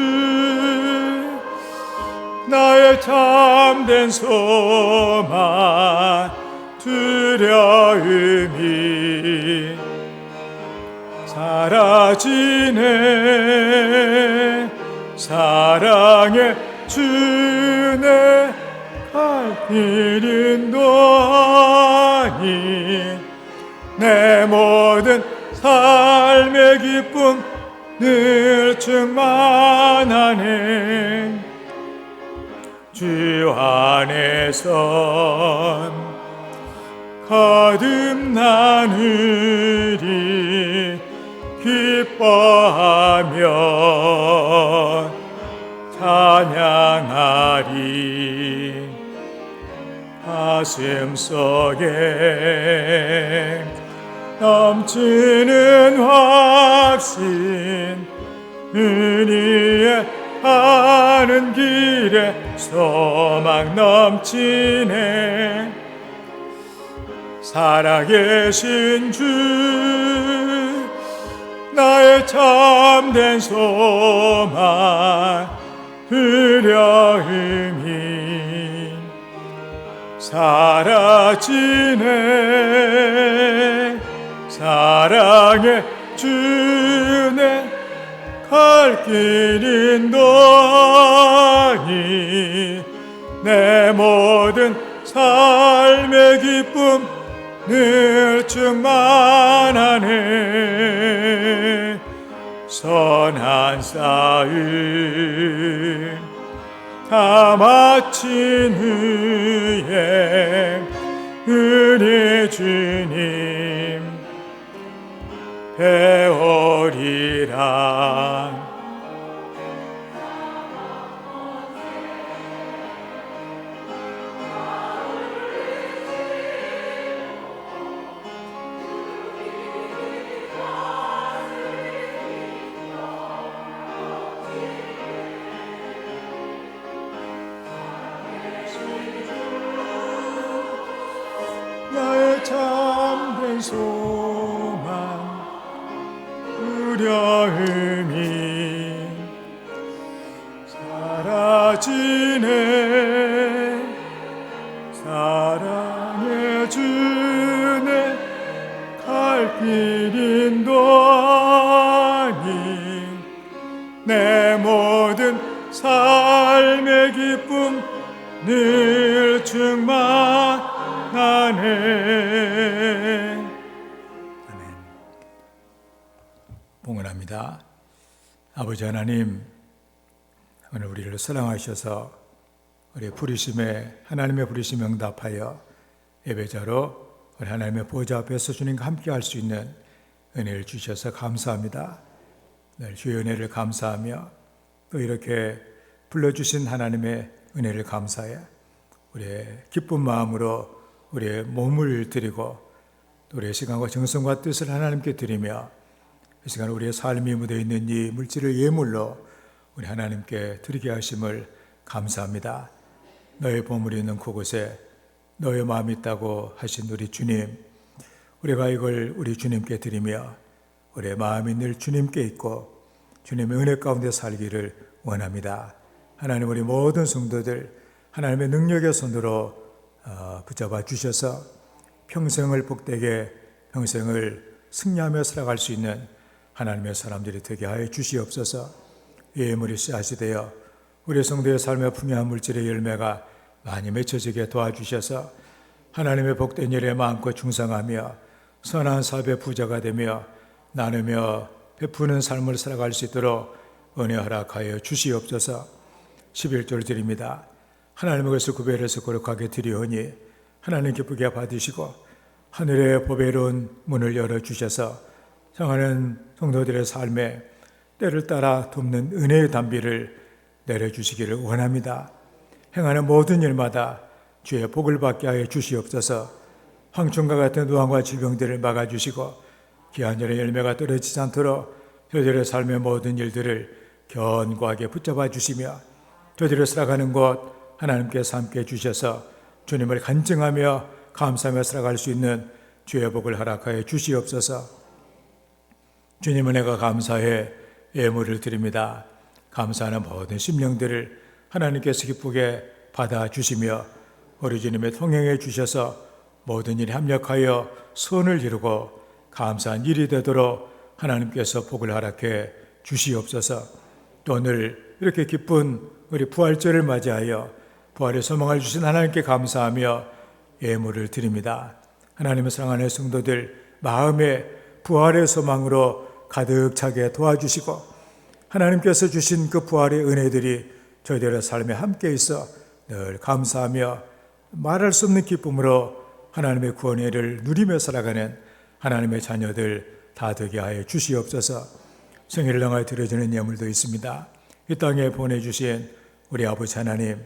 나의 참된 소망 두려움이 사라지네. 사랑의 주내 갈 길은 도하니 내 모든 삶의 기쁨 늘 충만하네. 주 안에선 거듭나느니 기뻐하며 찬양하리. 가슴 속에 넘치는 확신, 은희의 가는 길에 소망 넘치네. 살아계신 주 나의 참된 소망 두려움이 사라지네. 사랑의 주내 갈 길인 도하니 내 모든 삶의 기쁨 늘 충만하네. 선한 싸움 다 마친 후에 은혜 주님 배우리라. 나의 참 모든 소망 두려움이 사라지네. 사랑의 주네 갈길 인도하니 내 모든 삶의 기쁨 늘 충만하네. 아멘. 봉헌합니다. 아버지 하나님, 오늘 우리를 사랑하셔서 우리 하나님의 부르심에 응답하여 예배자로 우리 하나님의 보좌 앞에서 주님과 함께 할 수 있는 은혜를 주셔서 감사합니다. 늘 주의 은혜를 감사하며 또 이렇게 불러주신 하나님의 은혜를 감사해 우리의 기쁜 마음으로 우리의 몸을 드리고 또 우리의 시간과 정성과 뜻을 하나님께 드리며 이 시간 우리의 삶이 묻어 있는 이 물질을 예물로 우리 하나님께 드리게 하심을 감사합니다. 너의 보물이 있는 그곳에 너의 마음이 있다고 하신 우리 주님, 우리가 이걸 우리 주님께 드리며 우리의 마음이 늘 주님께 있고 주님의 은혜 가운데 살기를 원합니다. 하나님, 우리 모든 성도들 하나님의 능력의 손으로 붙잡아 주셔서 평생을 복되게 평생을 승리하며 살아갈 수 있는 하나님의 사람들이 되게 하여 주시옵소서. 예물이 씨앗이 되어 우리 성도의 삶의 풍요한 물질의 열매가 많이 맺혀지게 도와주셔서 하나님의 복된 일에 마음껏 충성하며 선한 사업의 부자가 되며 나누며 베푸는 삶을 살아갈 수 있도록 은혜 허락하여 주시옵소서. 11절 드립니다. 하나님의 것을 구별해서 거룩하게 드리오니 하나님 기쁘게 받으시고 하늘의 보배로운 문을 열어주셔서 향하는 성도들의 삶에 때를 따라 돕는 은혜의 담비를 내려주시기를 원합니다. 행하는 모든 일마다 주의 복을 받게 하여 주시옵소서. 황충과 같은 노환과 질병들을 막아주시고 귀한 열의 열매가 떨어지지 않도록 저들의 삶의 모든 일들을 견고하게 붙잡아 주시며 저들을 살아가는 곳 하나님께서 함께 주셔서 주님을 간증하며 감사하며 살아갈 수 있는 주의 복을 허락하여 주시옵소서. 주님 은혜가 감사해 예물을 드립니다. 감사하는 모든 심령들을 하나님께서 기쁘게 받아주시며 우리 주님의 통행해 주셔서 모든 일에 합력하여 선을 이루고 감사한 일이 되도록 하나님께서 복을 허락해 주시옵소서. 또 오늘 이렇게 기쁜 우리 부활절을 맞이하여 부활의 소망을 주신 하나님께 감사하며 예물을 드립니다. 하나님의 사랑하는 성도들 마음에 부활의 소망으로 가득 차게 도와주시고 하나님께서 주신 그 부활의 은혜들이 저희들의 삶에 함께 있어 늘 감사하며 말할 수 없는 기쁨으로 하나님의 구원의 일을 누리며 살아가는 하나님의 자녀들 다 되게 하여 주시옵소서. 생일을 향하여 드려지는 예물도 있습니다. 이 땅에 보내주신 우리 아버지 하나님,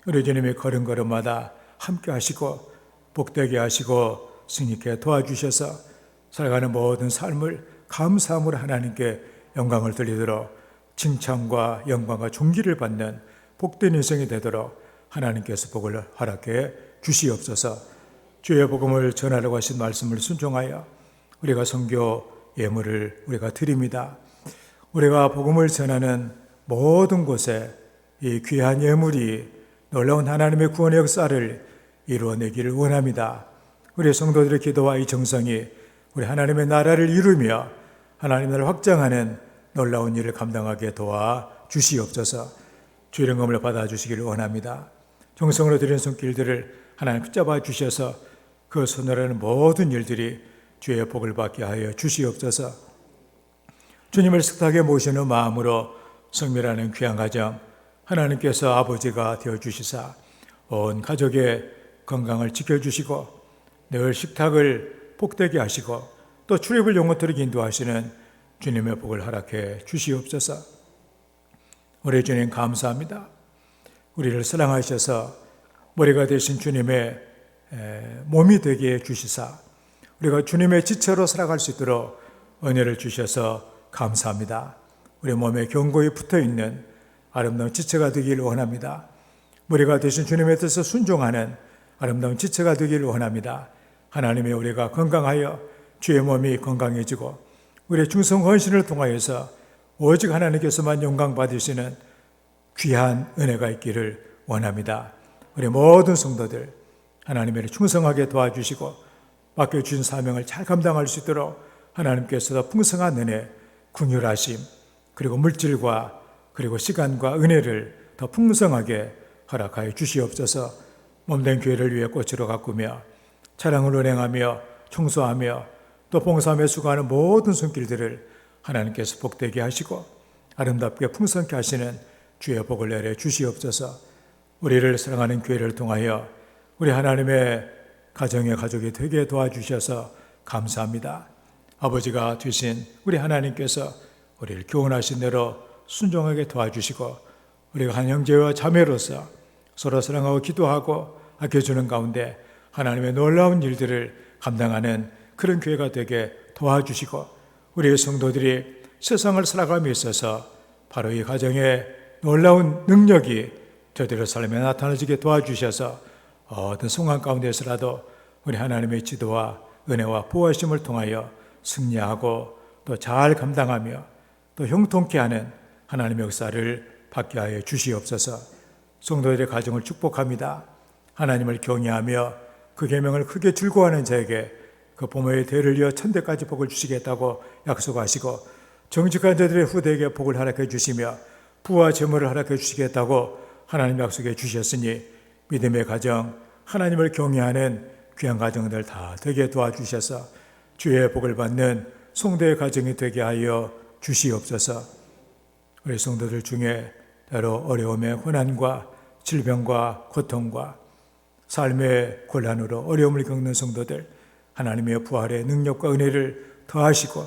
우리 주님의 걸음걸음마다 함께 하시고 복되게 하시고 승리케 도와주셔서 살아가는 모든 삶을 감사함으로 하나님께 영광을 돌리도록 칭찬과 영광과 존귀를 받는 복된 인생이 되도록 하나님께서 복을 허락해 주시옵소서. 주의 복음을 전하려고 하신 말씀을 순종하여 우리가 선교 예물을 우리가 드립니다. 우리가 복음을 전하는 모든 곳에 이 귀한 예물이 놀라운 하나님의 구원의 역사를 이루어내기를 원합니다. 우리 성도들의 기도와 이 정성이 우리 하나님의 나라를 이루며 하나님의 나라를 확장하는 놀라운 일을 감당하게 도와 주시옵소서. 주의 영광을 받아주시기를 원합니다. 정성으로 드리는 손길들을 하나님 붙잡아 주셔서 그 손으로 하는 모든 일들이 주의 복을 받게 하여 주시옵소서. 주님을 식탁에 모시는 마음으로 성밀하는 귀한 가정 하나님께서 아버지가 되어주시사 온 가족의 건강을 지켜주시고 늘 식탁을 복되게 하시고 또 출입을 영원토록 인도하시는 주님의 복을 허락해 주시옵소서. 우리 주님 감사합니다. 우리를 사랑하셔서 머리가 되신 주님의 몸이 되게 해주시사 우리가 주님의 지체로 살아갈 수 있도록 은혜를 주셔서 감사합니다. 우리 몸에 견고히 붙어있는 아름다운 지체가 되기를 원합니다. 머리가 되신 주님의 뜻에 순종하는 아름다운 지체가 되기를 원합니다. 하나님의 우리가 건강하여 주의 몸이 건강해지고 우리의 충성 헌신을 통하여서 오직 하나님께서만 영광 받으시는 귀한 은혜가 있기를 원합니다. 우리 모든 성도들 하나님의 충성하게 도와주시고 맡겨주신 사명을 잘 감당할 수 있도록 하나님께서 풍성한 은혜, 긍휼하심, 그리고 물질과 그리고 시간과 은혜를 더 풍성하게 허락하여 주시옵소서. 몸된 교회를 위해 꽃으로 가꾸며 차량을 운행하며 청소하며 또 봉사하며 수고하는 모든 손길들을 하나님께서 복되게 하시고 아름답게 풍성케 하시는 주의 복을 내려 주시옵소서. 우리를 사랑하는 교회를 통하여 우리 하나님의 가정의 가족이 되게 도와주셔서 감사합니다. 아버지가 되신 우리 하나님께서 우리를 교훈하신 대로 순종하게 도와주시고 우리가 한 형제와 자매로서 서로 사랑하고 기도하고 아껴주는 가운데 하나님의 놀라운 일들을 감당하는 그런 교회가 되게 도와주시고 우리의 성도들이 세상을 살아감에 있어서 바로 이 가정의 놀라운 능력이 저들의 삶에 나타나지게 도와주셔서 어떤 상황 가운데서라도 우리 하나님의 지도와 은혜와 보호하심을 통하여 승리하고 또 잘 감당하며 또 형통케 하는 하나님의 역사를 받게 하여 주시옵소서. 성도들의 가정을 축복합니다. 하나님을 경외하며 그 계명을 크게 즐거워하는 자에게 그 부모의 대를 이어 천대까지 복을 주시겠다고 약속하시고 정직한 자들의 후대에게 복을 허락해 주시며 부와 재물을 허락해 주시겠다고 하나님 약속해 주셨으니 믿음의 가정, 하나님을 경외하는 귀한 가정들 다 되게 도와주셔서 주의 복을 받는 성도의 가정이 되게 하여 주시옵소서. 우리 성도들 중에 때로 어려움의 고난과 질병과 고통과 삶의 곤란으로 어려움을 겪는 성도들 하나님의 부활의 능력과 은혜를 더하시고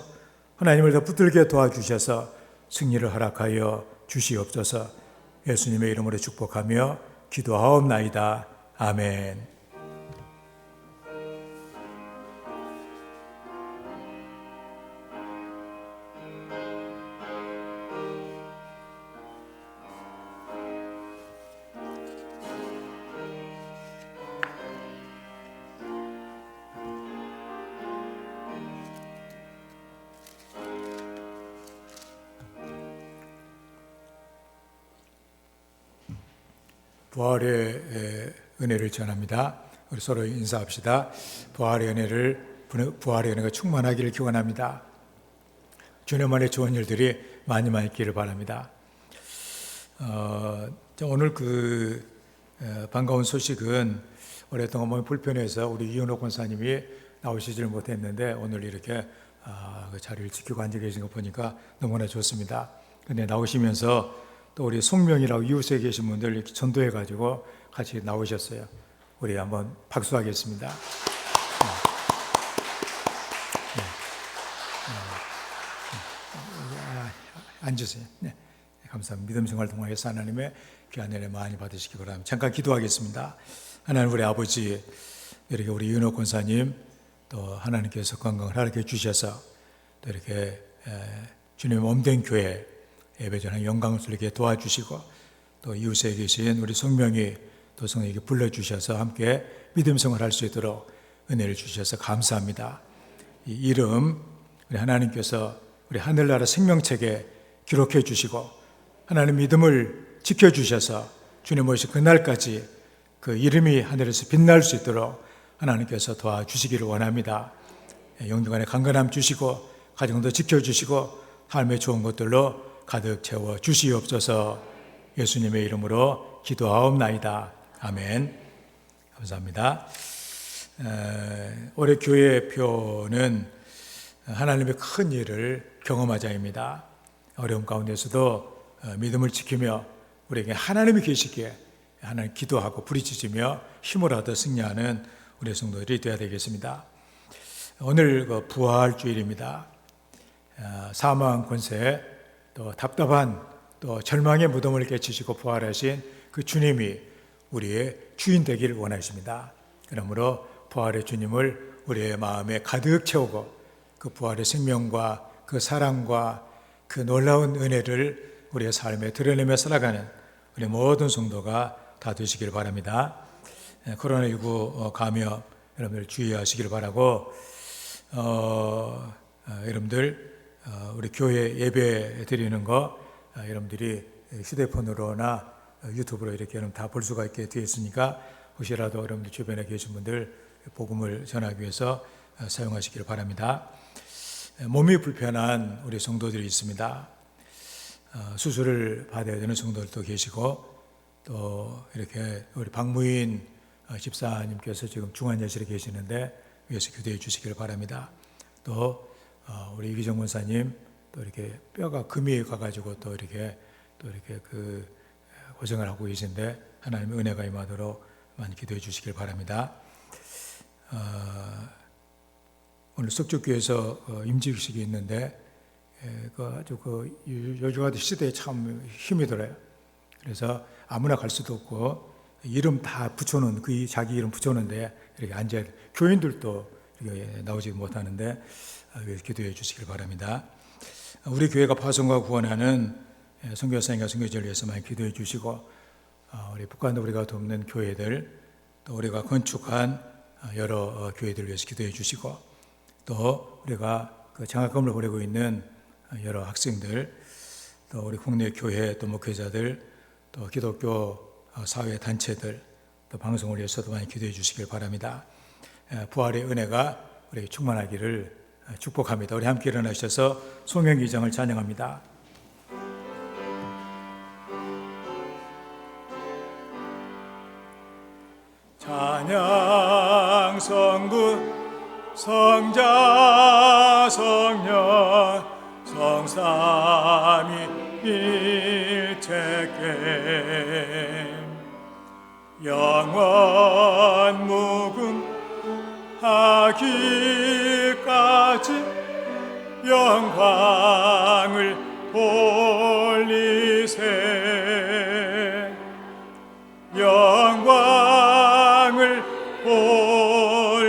하나님을 더 붙들게 도와주셔서 승리를 허락하여 주시옵소서. 예수님의 이름으로 축복하며 기도하옵나이다. 아멘. 부활의 은혜를 전합니다. 우리 서로 인사합시다. 부활의 은혜가 충만하기를 기원합니다. 주님 안에 좋은 일들이 많이 있기를 바랍니다. 오늘 반가운 소식은 오랫동안 몸이 불편해서 우리 이은호 권사님이 나오시지를 못했는데 오늘 이렇게 그 자리를 지키고 앉아 계신 거 보니까 너무나 좋습니다. 근데 나오시면서 또 우리 송명이라고 이웃에 계신 분들 이렇게 전도해가지고 같이 나오셨어요. 우리 한번 박수하겠습니다. 앉으세요. 네, 감사합니다. 믿음 생활 통하여서 하나님의 귀한 은혜 많이 받으시기 바랍니다. 잠깐 기도하겠습니다. 하나님 우리 아버지, 이렇게 우리 이은호 권사님 또 하나님께서 건강을 허락해 주셔서 또 이렇게 주님의 몸된 교회 예배전에 영광스럽게 도와주시고 또 이웃에 계신 우리 성명이 또 성에게 불러주셔서 함께 믿음 생활할 수 있도록 은혜를 주셔서 감사합니다. 이 이름 우리 하나님께서 우리 하늘나라 생명책에 기록해 주시고 하나님 믿음을 지켜주셔서 주님 오실 그날까지 그 이름이 하늘에서 빛날 수 있도록 하나님께서 도와주시기를 원합니다. 영육간에 강건함 주시고 가정도 지켜주시고 삶의 좋은 것들로 가득 채워 주시옵소서. 예수님의 이름으로 기도하옵나이다. 아멘. 감사합니다. 올해 교회표는 하나님의 큰 일을 경험하자입니다. 어려움 가운데서도 믿음을 지키며 우리에게 하나님이 계시기에 하나님 기도하고 부르짖으며 힘을 얻어 승리하는 우리 성도들이 되어야 되겠습니다. 오늘 부활주일입니다. 사망 권세 또 답답한 또 절망의 무덤을 깨치시고 부활하신 그 주님이 우리의 주인 되기를 원하십니다. 그러므로 부활의 주님을 우리의 마음에 가득 채우고 그 부활의 생명과 그 사랑과 그 놀라운 은혜를 우리의 삶에 드러내며 살아가는 우리 모든 성도가 다 되시길 바랍니다. 코로나19 감염 여러분들 주의하시길 바라고 여러분들 우리 교회 예배 드리는 거 여러분들이 휴대폰으로나 유튜브로 이렇게 다 볼 수가 있게 되어 있으니까 혹시라도 여러분들 주변에 계신 분들 복음을 전하기 위해서 사용하시기를 바랍니다. 몸이 불편한 우리 성도들이 있습니다. 수술을 받아야 되는 성도들도 계시고 또 이렇게 우리 박무인 집사님께서 지금 중환자실에 계시는데 위에서 기도해 주시기를 바랍니다. 또 우리 이기정 권사님 또 이렇게 뼈가 금이 가가지고 또 이렇게 그 고생을 하고 계신데 하나님의 은혜가 임하도록 많이 기도해 주시길 바랍니다. 오늘 석주교에서 임직식이 있는데 아주 요즘 시대에 참 힘이 들어요. 그래서 아무나 갈 수도 없고 이름 다 붙여놓은 자기 이름 붙여놓은데 이렇게 앉아 교인들도 이렇게 나오지 못하는데 기도해 주시길 바랍니다. 우리 교회가 파송과 구원하는 선교사님과 선교지를 위해서 많이 기도해 주시고 우리 북한도 우리가 돕는 교회들 또 우리가 건축한 여러 교회들을 위해서 기도해 주시고 또 우리가 그 장학금을 보내고 있는 여러 학생들 또 우리 국내 교회 또 목회자들 또 기독교 사회 단체들 또 방송을 위해서도 많이 기도해 주시길 바랍니다. 부활의 은혜가 우리에게 충만하기를 축복합니다. 우리 함께 일어나셔서 송영기장을 찬양합니다. 찬양 성부 성자 성령 성삼위일체께 영원 무궁하기까지 영광을 돌리세 영광을 돌리세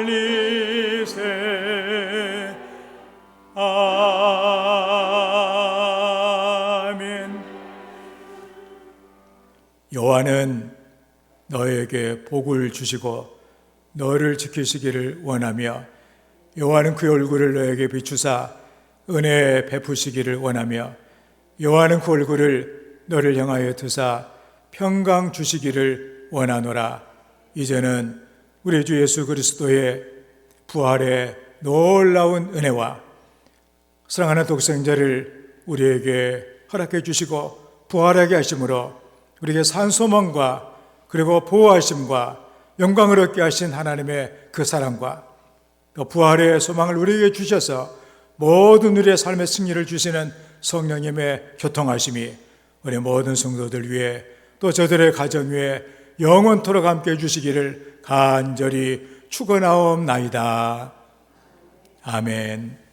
아멘. 여호와는 너에게 복을 주시고 너를 지키시기를 원하며 여호와는 그의 얼굴을 너에게 비추사 은혜 베푸시기를 원하며 여호와는 그 얼굴을 너를 향하여 드사 평강 주시기를 원하노라. 이제는 우리 주 예수 그리스도의 부활의 놀라운 은혜와 사랑하는 독생자를 우리에게 허락해 주시고 부활하게 하심으로 우리에게 산소망과 그리고 보호하심과 영광을 얻게 하신 하나님의 그 사랑과 또 부활의 소망을 우리에게 주셔서 모든 우리의 삶의 승리를 주시는 성령님의 교통하심이 우리 모든 성도들 위해 또 저들의 가정 위에 영원토록 함께 해주시기를 간절히 축원하옵나이다. 아멘.